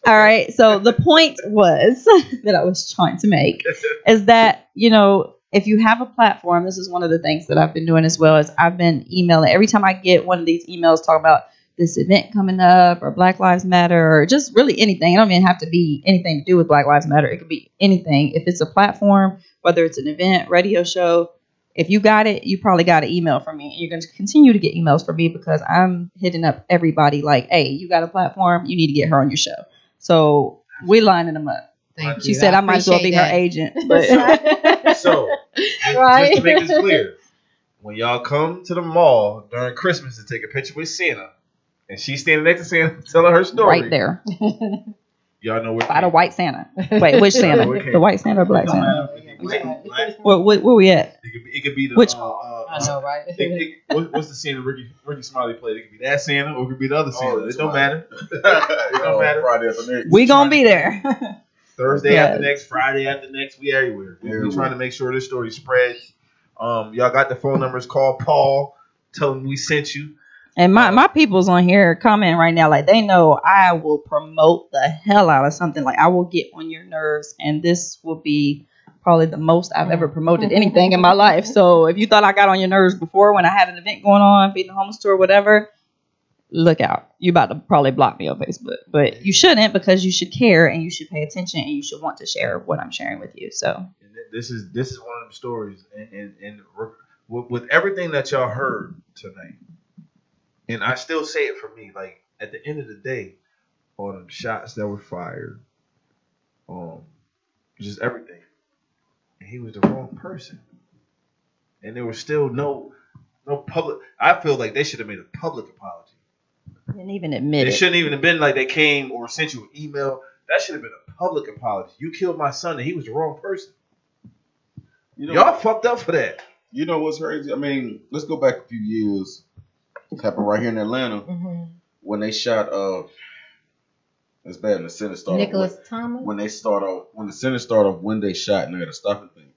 right. So the point was that I was trying to make is that, you know, if you have a platform, this is one of the things that I've been doing as well, is I've been emailing. Every time I get one of these emails talking about this event coming up or Black Lives Matter or just really anything. It don't even have to be anything to do with Black Lives Matter. It could be anything. If it's a platform, whether it's an event, radio show, if you got it, you probably got an email from me. And you're going to continue to get emails from me because I'm hitting up everybody like, hey, you got a platform, you need to get her on your show. So we're lining them up. She said I might as well be her agent. But so just to make this clear, when y'all come to the mall during Christmas to take a picture with Santa, and she's standing next to Santa telling her story. Right there. Y'all know where by the white Santa. Wait, which Santa? The white Santa or black Santa? Where we at? It could be the which? I know, right? What's the Santa Ricky Smiley played? It could be that Santa or it could be the other Santa. It don't matter. It don't matter. Friday after next. We gonna be there. Thursday after next, Friday after next, we everywhere. We're trying to make sure this story spreads. Y'all got the phone numbers. Call Paul. Tell him we sent you. And my people's on here commenting right now, like they know I will promote the hell out of something. Like I will get on your nerves, and this will be probably the most I've ever promoted anything in my life. So if you thought I got on your nerves before when I had an event going on, feeding the homeless tour, whatever, look out. You about to probably block me on Facebook, but you shouldn't, because you should care and you should pay attention and you should want to share what I'm sharing with you. So this is one of them stories, and with everything that y'all heard tonight. And I still say it for me, like, at the end of the day, all them shots that were fired, just everything. And he was the wrong person. And there was still no public. I feel like they should have made a public apology. Didn't even admit it. It shouldn't even have been like they came or sent you an email. That should have been a public apology. You killed my son and he was the wrong person. Y'all fucked up for that. You know what's crazy? I mean, let's go back a few years. It happened right here in Atlanta when they shot it's bad when the center started. Nicholas Thomas? When the center started off, when they shot, and they had to stop and think.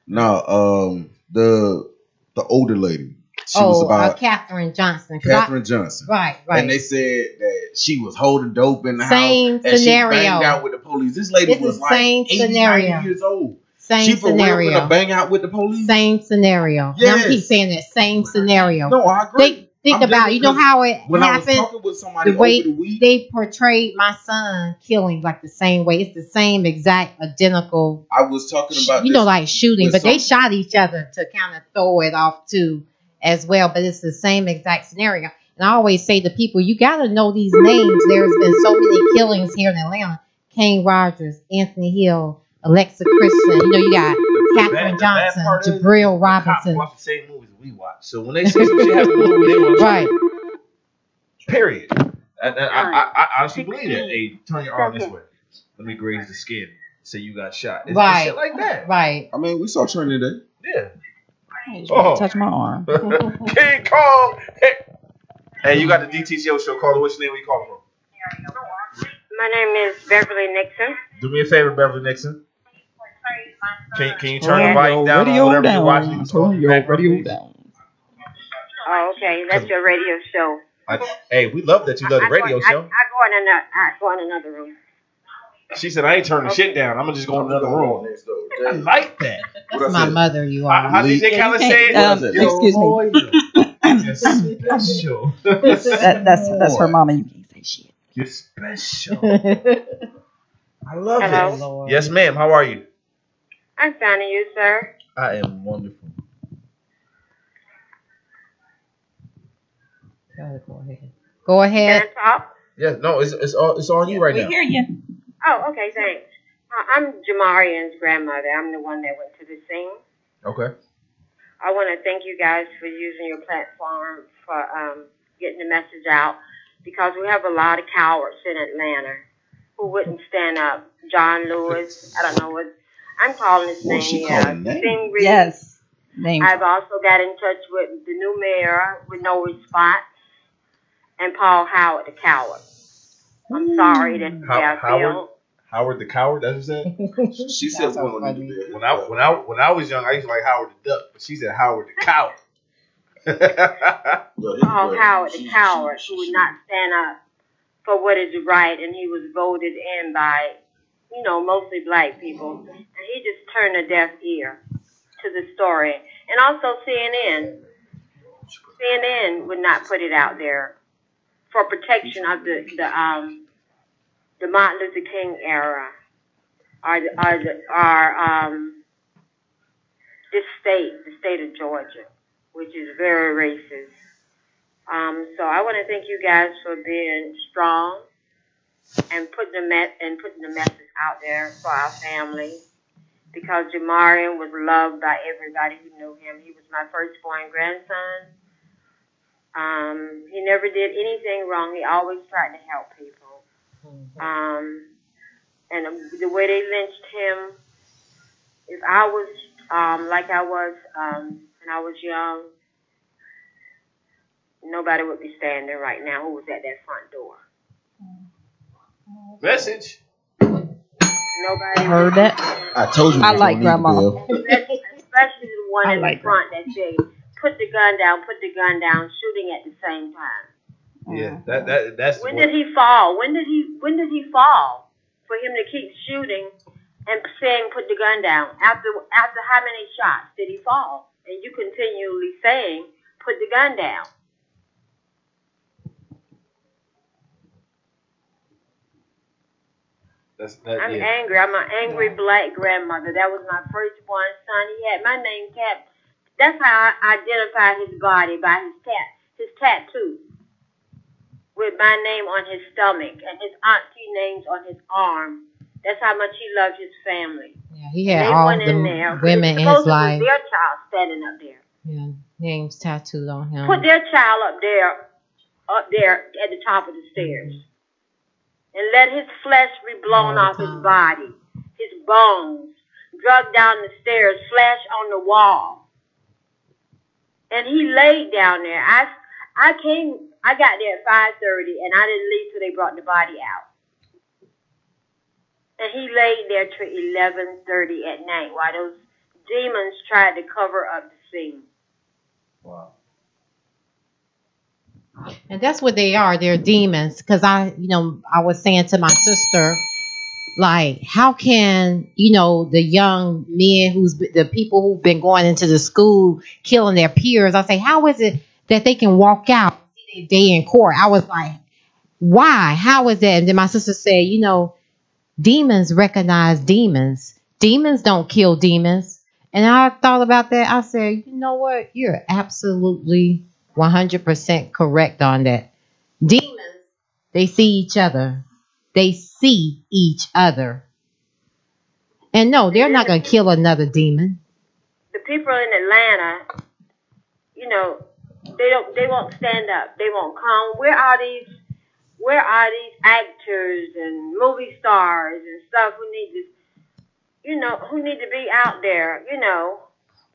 No, the older lady. She was about Katherine Johnson. Katherine Johnson. Right. And they said that she was holding dope in the same house. Scenario. And she banged out with the police. This lady was like 80, 90 years old. Same scenario. She for real bang out with the police? Same scenario. Yes. I'm keep saying that. Same scenario. No, I agree. Think about it. You know how it when happened? I was talking with somebody the way over the week, they portrayed my son killing like the same way. It's the same exact identical. I was talking about like shooting, but they shot each other to kind of throw it off too as well. But it's the same exact scenario. And I always say to people, you got to know these names. There's been so many killings here in Atlanta. Kane Rogers, Anthony Hill, Alexa Christian. You got Katherine Johnson, Jabril Robinson. Watch the same movies we watch. So when they see some shit happen in the movie, they want to right. Period. I honestly believe that. Hey, turn your arm this way. Let me graze the skin. Say you got shot. It's shit like that. Right. I mean, we saw Training Day. Yeah. Touch my arm. King Kong. Hey, you got the DTTO Show. Caller, what's your name? Where you calling from? My name is Beverly Nixon. Do me a favor, Beverly Nixon. Can you turn the volume down on whatever you're watching? Turn your radio down. Oh, okay. That's your radio show. Hey, we love that you love the radio show. I go in another room. She said, I ain't turning shit down. I'm going to just go in another room. I like that. That's my mother, you are. How did they kind of say it? Excuse me. Special. That's her mama. You can't say shit. You're special. I love Hello? it. Yes, ma'am. How are you? I'm fine, and you, sir? I am wonderful. Go ahead. Can I talk? Yeah, no, it's on you right now. We hear you. Oh, okay, thanks. I'm Jamarian's grandmother. I'm the one that went to the scene. Okay. I want to thank you guys for using your platform for getting the message out, because we have a lot of cowards in Atlanta who wouldn't stand up. John Lewis, I don't know what I'm calling his name. Sting Reed. Yes. Name. I've also got in touch with the new mayor with no response, and Paul Howard, the coward. I'm sorry that I feel. Howard the coward. That's what you said. She said one when I was young, I used to like Howard the Duck, but she said Howard the coward. Paul Howard, the coward, who would not stand up for what is right, and he was voted in by, mostly black people, and he just turned a deaf ear to the story. And also CNN would not put it out there for protection of the Martin Luther King era, this state, the state of Georgia, which is very racist. So I want to thank you guys for being strong and putting the message out there for our family, because Jamarian was loved by everybody who knew him. He was my firstborn grandson. He never did anything wrong. He always tried to help people. And the way they lynched him, if I was like I was when I was young, nobody would be standing right now who was at that front door. Message. Nobody heard that. I told you. I like grandma. Especially the one in like the front that said, put the gun down, shooting at the same time. Yeah, that's. When did he fall? When did he fall? For him to keep shooting and saying, put the gun down. After how many shots did he fall? And you continually saying, put the gun down. I'm angry. I'm an angry black grandmother. That was my firstborn son. He had my name tattooed. That's how I identified his body, by his tattoo, with my name on his stomach and his auntie names on his arm. That's how much he loved his family. Yeah, he had all the women in his life. Their child standing up there. Yeah, names tattooed on him. Put their child up there at the top of the stairs. And let his flesh be blown off his body, his bones, dragged down the stairs, flash on the wall. And he laid down there. I got there at 5:30, and I didn't leave till they brought the body out. And he laid there till 11:30 at night while those demons tried to cover up the scene. Wow. And that's what they are. They're demons. Because I was saying to my sister, like, how can, the young men the people who've been going into the school killing their peers, I say, how is it that they can walk out and see their day in court? I was like, why? How is that? And then my sister said, demons recognize demons. Demons don't kill demons. And I thought about that. I said, you know what? You're absolutely 100% correct on that. Demons, they see each other. They see each other. And no, they're not going to kill another demon. The people in Atlanta, they won't stand up. They won't come. Where are these actors and movie stars and stuff who need to be out there,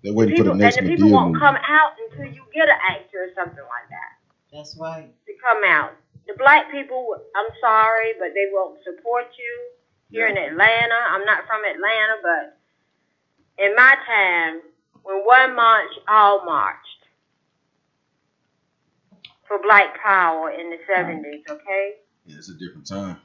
They're waiting for the next and the people won't come out until you get an actor or something like that. That's right. To come out. The black people, I'm sorry, but they won't support you here in Atlanta. I'm not from Atlanta, but in my time, when one marched, all marched for black power in the 70s, okay? Yeah, it's a different time.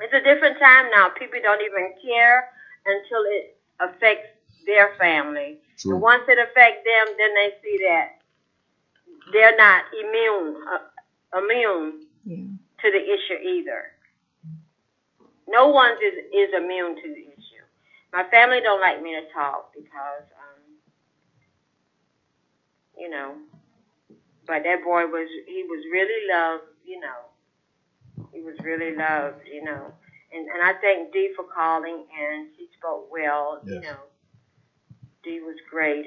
It's a different time now. People don't even care until it affects their family. True. And once it affects them, then they see that they're not immune to the issue either. No one is immune to the issue. My family don't like me to talk because, you know, but that boy he was really loved, you know. He was really loved, you know. And I thank Dee for calling, and she spoke well, you know. Dee was great.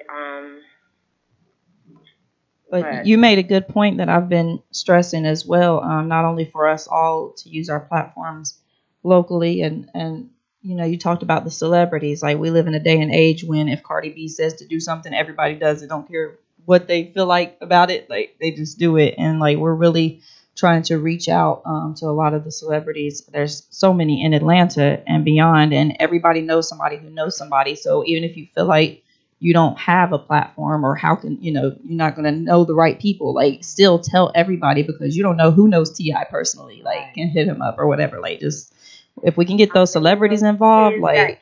But you made a good point that I've been stressing as well, not only for us all to use our platforms locally, and you know, you talked about the celebrities. Like, we live in a day and age when if Cardi B says to do something, everybody does it. Don't care what they feel like about it. Like, they just do it. And like, we're really trying to reach out to a lot of the celebrities. There's so many in Atlanta and beyond, and everybody knows somebody who knows somebody. So even if you feel like you don't have a platform, or how can, you know, you're not going to know the right people, like, still tell everybody, because you don't know who knows T.I. personally, like, can hit him up or whatever. Like, just, if we can get those celebrities involved, like. And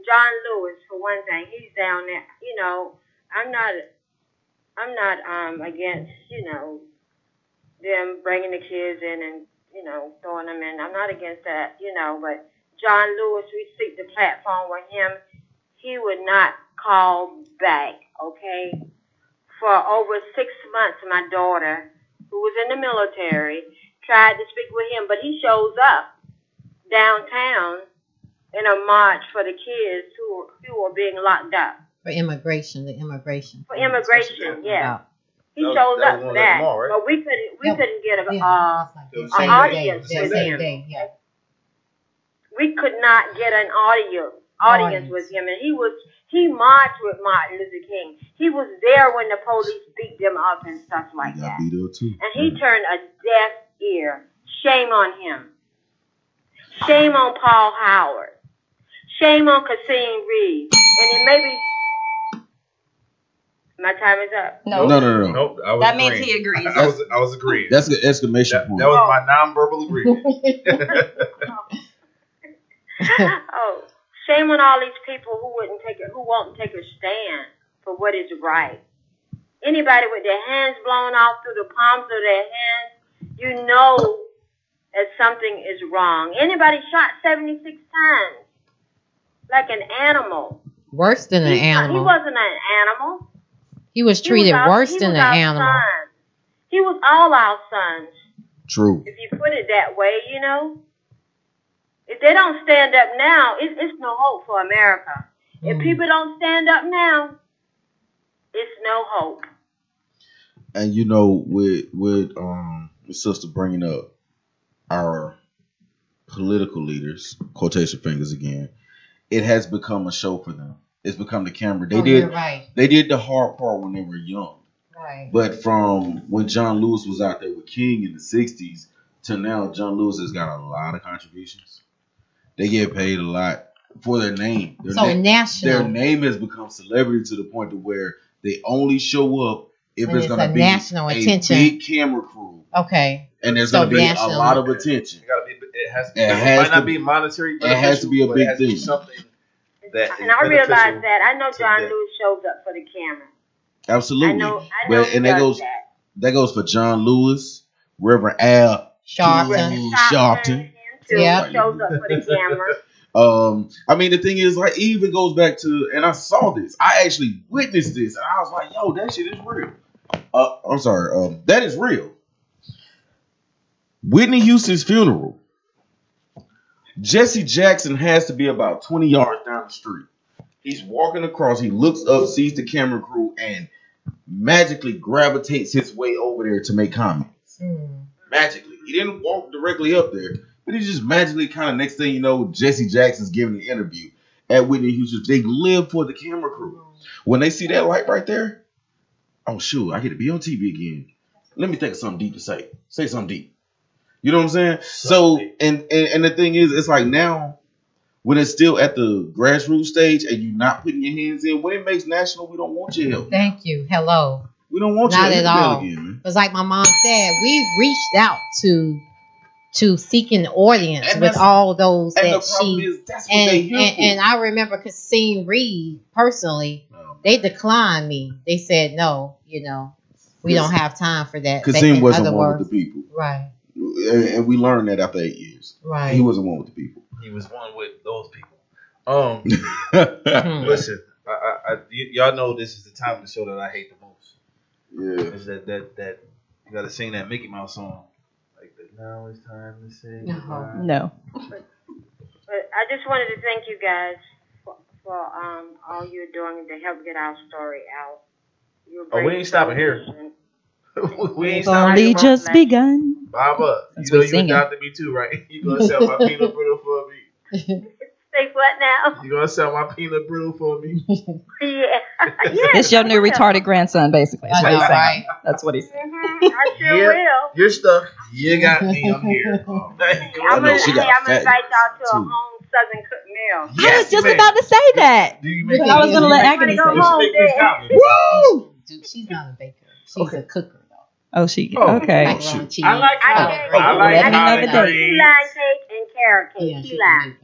John Lewis, for one thing, he's down there. You know, I'm not against, you know, them bringing the kids in and, you know, throwing them in. I'm not against that, you know, but John Lewis, we seek the platform with him. He would not call back, okay? For over 6 months, my daughter, who was in the military, tried to speak with him, but he shows up downtown in a march for the kids who are being locked up. For immigration, For immigration, yeah. He shows up for that, right? But we couldn't get an audience with him. We could not get an audience with him, and he marched with Martin Luther King. He was there when the police beat them up and stuff like that. And he turned a deaf ear. Shame on him. Shame on Paul Howard. Shame on Kasim Reed. And it may be. My time is up. No. Nope, I was that agreeing. means he agrees. I was agreeing. That's an exclamation point. That was my nonverbal agreement. Oh, shame on all these people who won't take a stand for what is right. Anybody with their hands blown off through the palms of their hands, you know that something is wrong. Anybody shot 76 times like an animal. Worse than an animal. He wasn't an animal. He was treated worse than an animal. Son. He was all our sons. True. If you put it that way, you know. If they don't stand up now, it's no hope for America. If people don't stand up now, it's no hope. And you know, with sister bringing up our political leaders, quotation fingers again, it has become a show for them. It's become the camera. They did the hard part when they were young. Right. But from when John Lewis was out there with King in the 60s to now, John Lewis has got a lot of contributions. They get paid a lot for their name. National. Their name has become celebrity to the point to where they only show up if when it's going to be national attention. Big camera crew. Okay. And there's going to be a lot of attention. It might not be monetary, but it has to be a big thing. Something that and I realize that. I know John Lewis shows up for the camera. Absolutely. I know and that goes for John Lewis, Reverend Al Sharpton. Yeah, shows up for the camera. I mean, the thing is, like, it even goes back to, and I saw this. I actually witnessed this, and I was like, "Yo, that shit is real." I'm sorry. That is real. Whitney Houston's funeral. Jesse Jackson has to be about 20 yards down the street. He's walking across. He looks up, sees the camera crew, and magically gravitates his way over there to make comments. Magically. He didn't walk directly up there, but he just magically kind of, next thing you know, Jesse Jackson's giving an interview at Whitney Houston. They live for the camera crew. When they see that light right there, oh, shoot, I get to be on TV again. Let me think of something deep to say. Say something deep. You know what I'm saying? So, and the thing is, it's like now, when it's still at the grassroots stage and you're not putting your hands in, when it makes national, we don't want your help. Thank you. Hello. We don't want not your at all. Again, man. Because like my mom said, we've reached out to to seek an audience And with that's- all those and that the problem she is that's what they here for. and I remember Cassine Reed personally, they declined me. They said no, you know, we don't have time for that. Kasim In wasn't other one words, with the people. right? And we learned that after 8 years. Right. He wasn't one with the people. He was one with those people. Listen, y'all know this is the time of the show that I hate the most. Yeah. Is that you gotta sing that Mickey Mouse song. Like now it's time to sing. No. But I just wanted to thank you guys for all you're doing to help get our story out. Oh, we ain't stopping here. We ain't We've stopping only here. just begun. Baba, That's you know what you singing. adopted me too, right? You gonna sell my peanut brittle for me? Say what now? You gonna sell my peanut brittle for me? Yeah. It's your new retarded grandson, basically. That's what he's saying. Right. That's what he's saying. I sure will. You're stuck. You got me. I'm here. I'm gonna invite y'all to a home Southern cooked meal. I was just about to say that. Do you But I was going to let Agony say it. Woo! Dude, she's not a baker. She's a cooker though. Oh, she. Okay. Macaroni and cheese. I like I like can collard key lime cake and carrot cake. Key lime.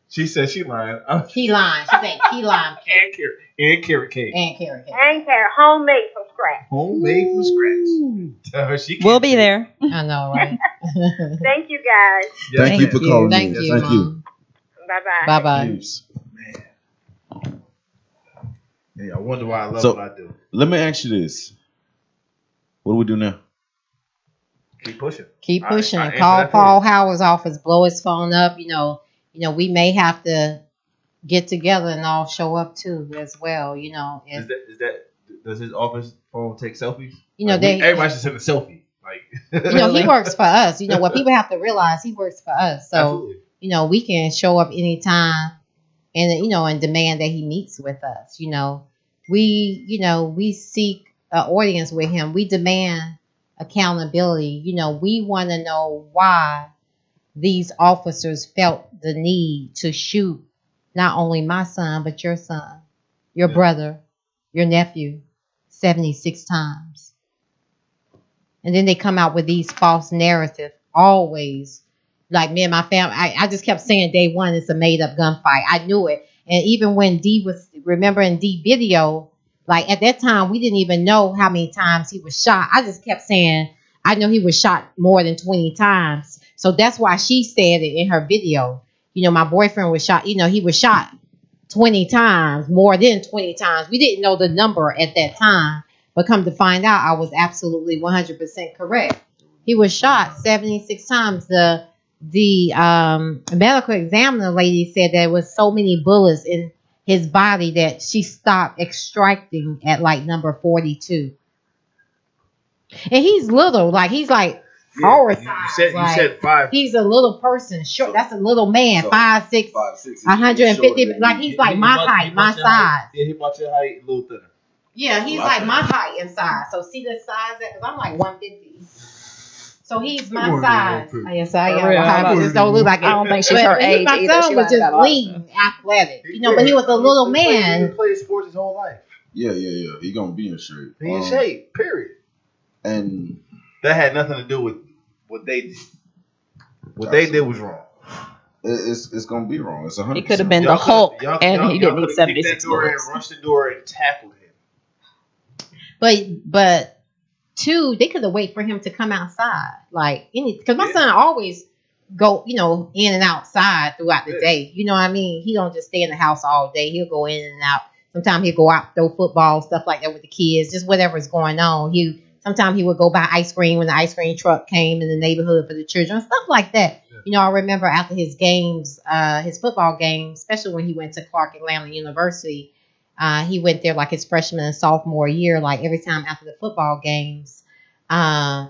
She said she lying. Key lime. She said key lime cake And carrot cake. and carrot cake. And carrot, homemade from scratch. Homemade from scratch. Tell her she We'll be there. I know, right? Thank you guys. Thank you for calling. Thank in. you, Thank you. Mom. Bye bye. Bye bye. Peace. Yeah, I wonder why I love So what I do. let me ask you this: what do we do now? Keep pushing. Keep pushing. I answer Call that for Paul you. Howard's office. Blow his phone up. You know, we may have to get together and all show up too as well. You know, Is that does his office phone take selfies? You know, everybody should send a selfie. Like you know, he works for us. You know, what people have to realize, he works for us. So, Absolutely. you know, we can show up anytime and, you know, and demand that he meets with us. You know, we seek an audience with him. We demand accountability. You know, we want to know why these officers felt the need to shoot not only my son, but your son, your brother, your nephew, 76 times. And then they come out with these false narratives, always. Like me and my family, I just kept saying day one, it's a made up gunfight. I knew it. And even when remember in D video, like at that time, we didn't even know how many times he was shot. I just kept saying, I know he was shot more than 20 times. So that's why she said it in her video. You know, my boyfriend was shot, you know, he was shot 20 times, more than 20 times. We didn't know the number at that time. But come to find out, I was absolutely 100% correct. He was shot 76 times. The medical examiner lady said there was so many bullets in his body that she stopped extracting at like number 42. And he's little, like he's like horror size. You said 5. He's a little person, short. That's a little man, So, 5'6", 150. Like he's like my height, my size. Yeah, he about your height, a little thinner. Yeah, he's like my height and size. So see the size that, because I'm like 150. So he's my size. Yes, I am. I just don't look like it. I don't think she's But her age my either. son She was lied just about a lot of lean, athletic. You know, but he was a little He man. played sports his whole life. Yeah. He gonna be in shape. He in shape, period. And that had nothing to do with what they did. What they did was wrong. It's gonna be wrong. It's 100%. He could have been the Hulk, and he didn't need 76 bullets. Rushed the door and tackled him. But two, they could have waited for him to come outside, like because my son always go, you know, in and outside throughout the day. You know what I mean? He don't just stay in the house all day. He'll go in and out. Sometimes he'll go out, throw football, stuff like that with the kids, just whatever's going on. Sometimes he would go buy ice cream when the ice cream truck came in the neighborhood for the children, stuff like that. You know, I remember after his games, his football games, especially when he went to Clark Atlanta University, he went there like his freshman and sophomore year. Like every time after the football games,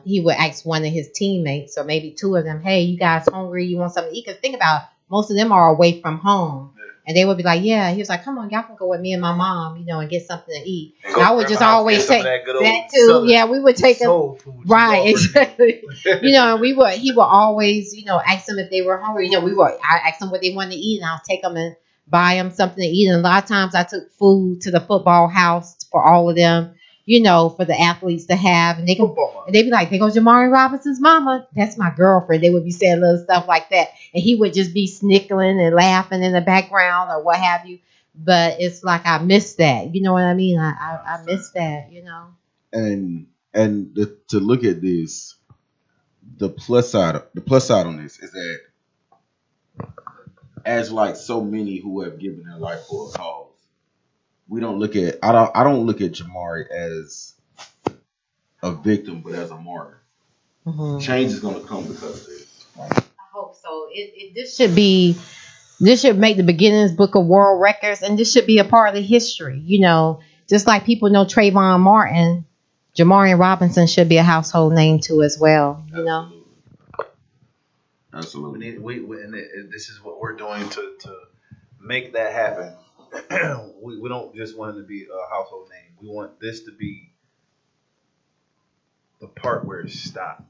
he would ask one of his teammates, or maybe two of them, hey, you guys hungry? You want something to eat? Because think about it, most of them are away from home. And they would be like, yeah. He was like, come on, y'all can go with me and my mom, you know, and get something to eat. And I would just always take that too. Yeah, we would take them. Right, exactly. You know, and he would always, you know, ask them if they were hungry. You know, I asked them what they wanted to eat, and I'll take them and buy them something to eat. And a lot of times I took food to the football house for all of them. you know, for the athletes to have. And they be like, there goes Jamari Robinson's mama. That's my girlfriend. They would be saying little stuff like that. And he would just be snickling and laughing in the background or what have you. But it's like I miss that. You know what I mean? I miss that, you know. And to look at this, the plus side on this is that as like so many who have given their life for a cause, we don't look at I don't look at Jamari as a victim, but as a martyr. Mm-hmm. Change is going to come because of it. I hope so. This should make the Beginnings Book of World Records, and this should be a part of the history. You know, just like people know Trayvon Martin, Jamari Robinson should be a household name too as well. You know. Absolutely. And this is what we're doing to make that happen. we don't just want him to be a household name. We want this to be the part where it stops.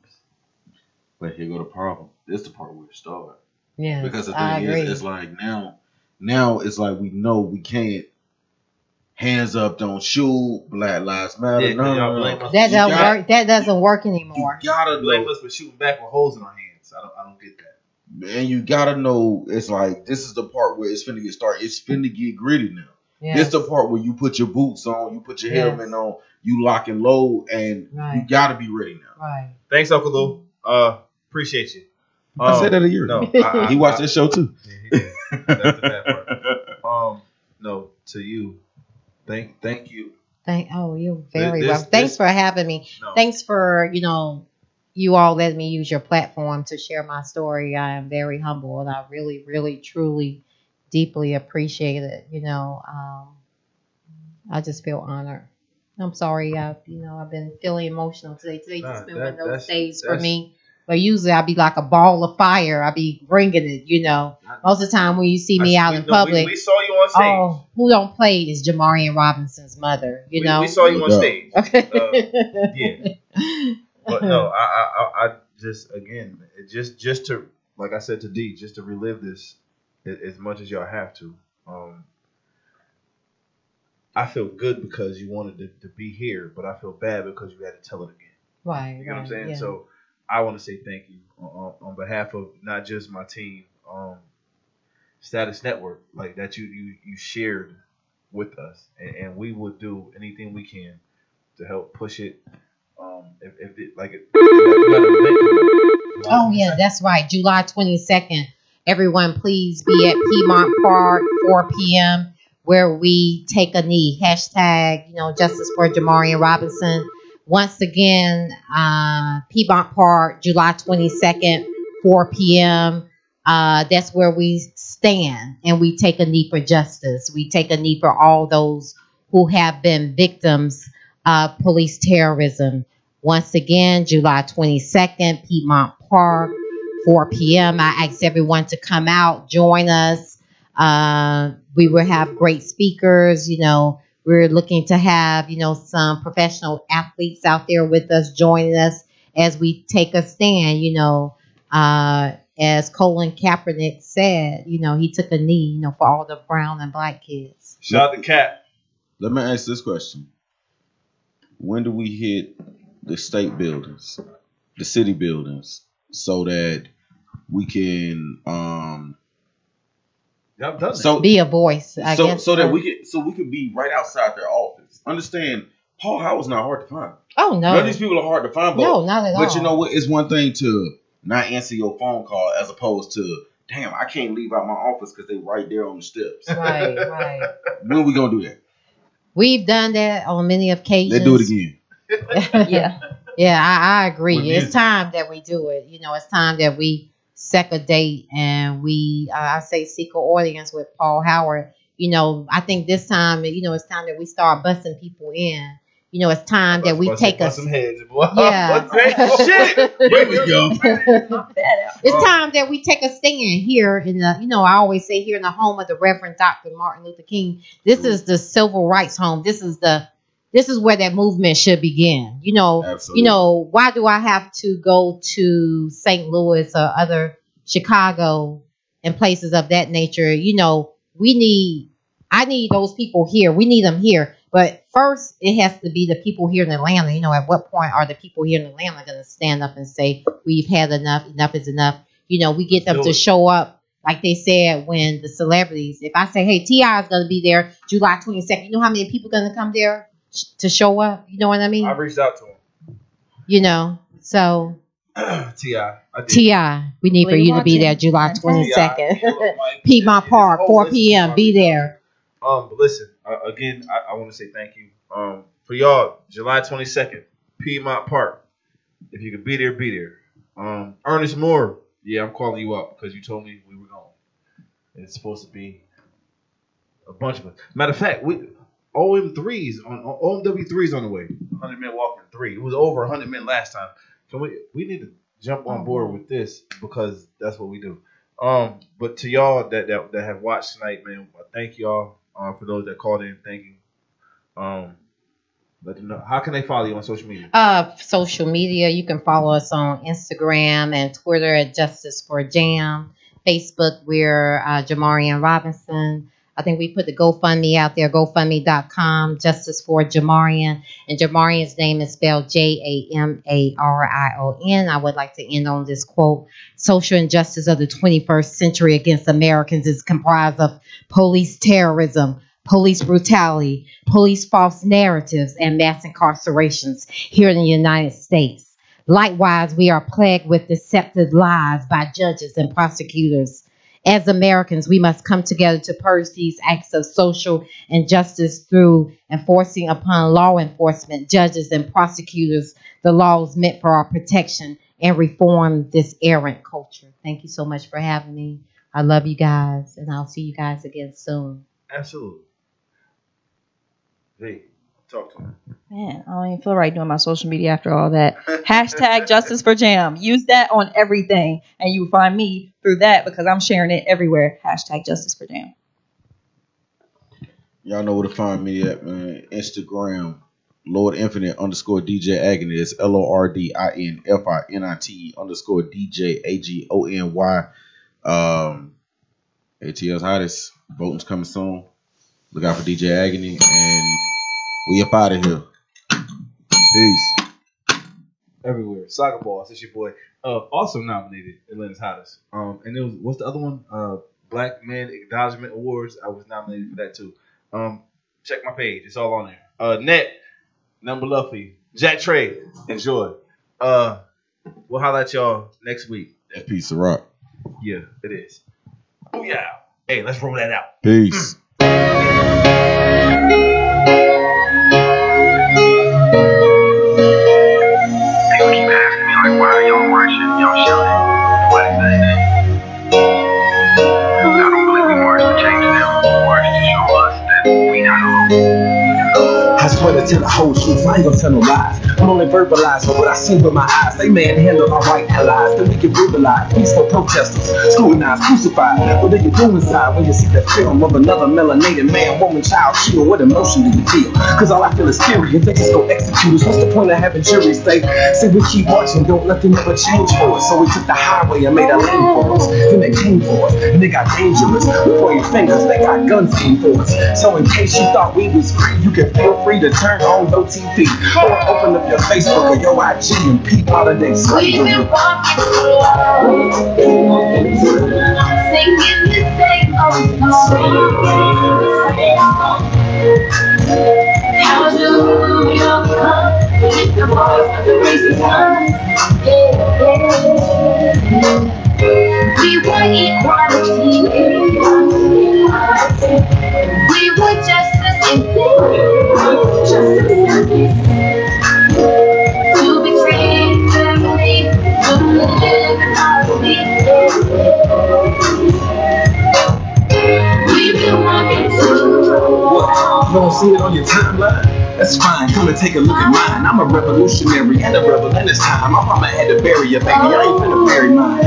But here go the problem. This is the part where it starts. Yeah. Because the thing is, it's like now it's like we know we can't. Hands up, don't shoot. Black Lives Matter. Yeah, no. That doesn't work. That doesn't work anymore. You gotta blame us for shooting back with holes in our hands. I don't get that. And you gotta know, it's like this is the part where it's finna get started. It's finna get gritty now. Yes. This is the part where you put your boots on, you put your helmet on, you lock and load, and you gotta be ready now. Right. Thanks, Uncle Lou. Appreciate you. I said that a year ago. No, he watched this show too. Yeah, he did. That's the bad part. No, to you. Thank you. You're very welcome. Thanks for having me. No. Thanks for, you all letting me use your platform to share my story. I am very humble, and I really, really, truly, deeply appreciate it. I just feel honored. I'm sorry, I've been feeling emotional today. Today's just been one of those days for me. But usually I'll be like a ball of fire. I'll be bringing it, Most of the time when you see me out in public. We saw you on stage. Oh, who don't play is Jamari Robinson's mother, We saw you on stage. Okay. Yeah. But no, I just, again, just to, like I said to D, just to relive this as much as y'all have to. I feel good because you wanted to be here, but I feel bad because you had to tell it again. Right. You know what I'm saying? Yeah. So I want to say thank you on behalf of not just my team, Status Network, like that you shared with us, and we will do anything we can to help push it. Oh yeah, that's right. July 22nd. Everyone, please be at Piedmont Park, 4 p.m., where we take a knee. Hashtag, Justice for Jamari Robinson. Once again, Piedmont Park, July 22nd, 4 p.m. That's where we stand and we take a knee for justice. We take a knee for all those who have been victims of police terrorism. Once again, July 22nd, Piedmont Park, 4 p.m. I ask everyone to come out, join us. We will have great speakers. We're looking to have, some professional athletes out there with us, joining us as we take a stand. As Colin Kaepernick said, he took a knee, for all the brown and black kids. Shout out to Cap. Let me ask this question. When do we hit the state buildings, the city buildings, so that we can be a voice, I guess. So that we can be right outside their office. Understand, Paul Howard's not hard to find. Oh no. None of these people are hard to find. No, not at all. But you know what? It's one thing to not answer your phone call as opposed to, damn, I can't leave out my office because they're right there on the steps. Right. When are we gonna do that? We've done that on many occasions. Let's do it again. Yeah, I agree. It's time that we do it. It's time that we set a date and we, I say, seek an audience with Paul Howard. I think this time, it's time that we start busting people in. It's time that we take us. Some heads, boy. Yeah. Shit. Here we go. It's time that we take a stand here in the, I always say here in the home of the Reverend Dr. Martin Luther King. This is the civil rights home. This is where that movement should begin. Absolutely. Why do I have to go to St. Louis or other Chicago and places of that nature? I need those people here. We need them here. But first, it has to be the people here in Atlanta. You know, at what point are the people here in Atlanta going to stand up and say, we've had enough, enough is enough? You know, we get them to show up, like they said, when the celebrities, if I say, hey, T.I. is going to be there July 22nd, you know how many people going to come there to show up? You know what I mean? I reached out to him. You know, so. T.I. We need for you to be there July 22nd. Piedmont Park, 4 p.m. Be there. But listen, again, I want to say thank you. For y'all, July 22nd, Piedmont Park. If you could be there, be there. Ernest Moore, yeah, I'm calling you up because you told me we were going. It's supposed to be a bunch of us. Matter of fact, OM3s on OMW3s on the way. 100 men walking 3. It was over 100 men last time. So we need to jump on board with this because that's what we do. But to y'all that have watched tonight, man, thank y'all. For those that called in, thank you. Let them know. How can they follow you on social media? Social media, you can follow us on Instagram and Twitter at Justice for Jam. Facebook, we're Jamarian Robinson. I think we put the GoFundMe out there, GoFundMe.com, Justice for Jamarian. And Jamarian's name is spelled Jamarion. I would like to end on this quote. Social injustice of the 21st century against Americans is comprised of police terrorism, police brutality, police false narratives, and mass incarcerations here in the United States. Likewise, we are plagued with deceptive lies by judges and prosecutors. As Americans, we must come together to purge these acts of social injustice through enforcing upon law enforcement, judges, and prosecutors the laws meant for our protection and reform this errant culture. Thank you so much for having me. I love you guys, and I'll see you guys again soon. Absolutely. Hey, talk to me. Man, I don't even feel right doing my social media after all that. Hashtag Justice for Jam. Use that on everything, and you will find me through that because I'm sharing it everywhere. Hashtag Justice for Jam. Y'all know where to find me at, man. Instagram, Lord Infinite _ DJ Agony. It's LORDINFINIT _ DJ AGONY. ATL's hottest. Voting's coming soon. Look out for DJ Agony, and we up out of here. Peace. Everywhere. Soccer Boss. It's your boy. Also nominated Atlanta's hottest. And it was, what's the other one? Black Men Acknowledgement Awards. I was nominated for that too. Check my page. It's all on there. Net. Number love for you. Jack Trey. Enjoy. We'll holler at y'all next week. That piece of rock. Yeah, it is. Oh yeah. Hey, let's roll that out. Peace. People keep asking me, like, why are y'all marching, y'all shouting, why is that? I don't believe we march to change them. We march to show us that we not alone. I swear to tell the whole truth, I ain't gonna tell no lies. I'm only verbalizing what I see with my eyes. They manhandle our white allies, then we can brutalize peaceful protesters, scrutinized, crucified. What do you do inside when you see the film of another melanated man, woman, child killed? What emotion do you feel? Cause all I feel is fury. If they just go execute us, what's the point of having juries say we keep marching, don't let them ever change for us? So we took the highway and made a lane for us. Then they came for us, and they got dangerous. We pointing fingers, they got guns aimed for us. So in case you thought we was free, you can feel free to turn on your TV or open up your Facebook or your IG and peep holiday slavery. We've been walking too long, singing the same old song. How do you come with the voice of the racing sun? We want equality. We want justice and justice and peace. To be free, to believe, to live in harmony. We've been walking too long. What? You don't see it on your timeline? That's fine, come and take a look at mine. I'm a revolutionary and a rebel in this time. My mama had to bury ya, baby, I ain't finna bury mine.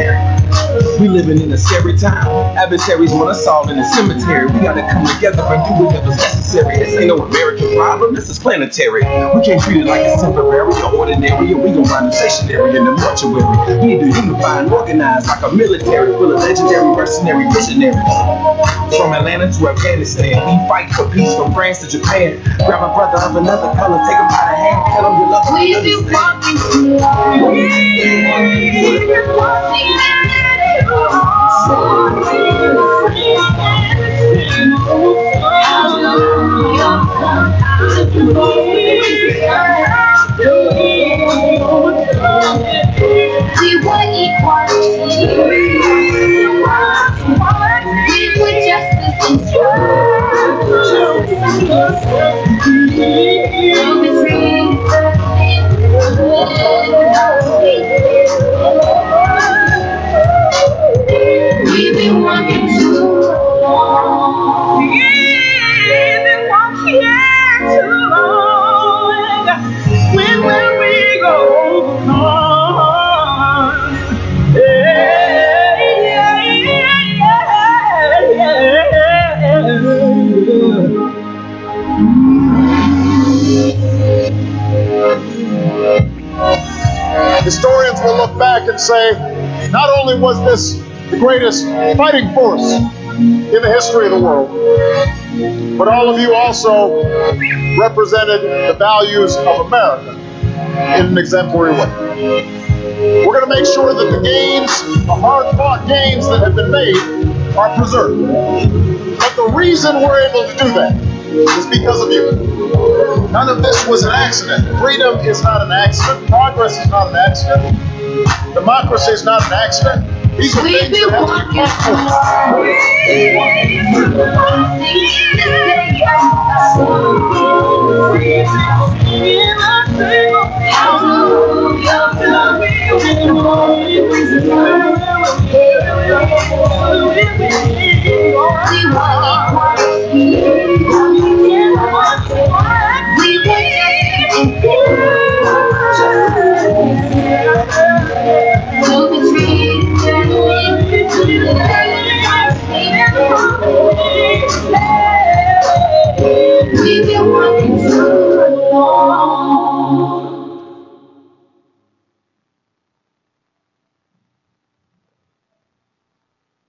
We living in a scary time. Adversaries want us all in the cemetery. We gotta come together and do whatever's necessary. This ain't no American problem, this is planetary. We can't treat it like it's temporary or ordinary, or we gon' find them stationary in the mortuary. We need to unify and organize like a military full of legendary mercenary visionaries. From Atlanta to Afghanistan, we fight for peace from France to Japan. Grab a brother of another color, take him by the hand, tell him you love him. We've been walking too long. We've been walking we want equality. We want justice and we've been walking too long. We've been walking too long. When will we go home? Historians will look back and say, not only was this the greatest fighting force in the history of the world, but all of you also represented the values of America in an exemplary way. We're going to make sure that the gains, the hard-fought gains that have been made, are preserved. But the reason we're able to do that is because of you. None of this was an accident. Freedom is not an accident. Progress is not an accident. Democracy is not an accident. These are things that have to be fought for.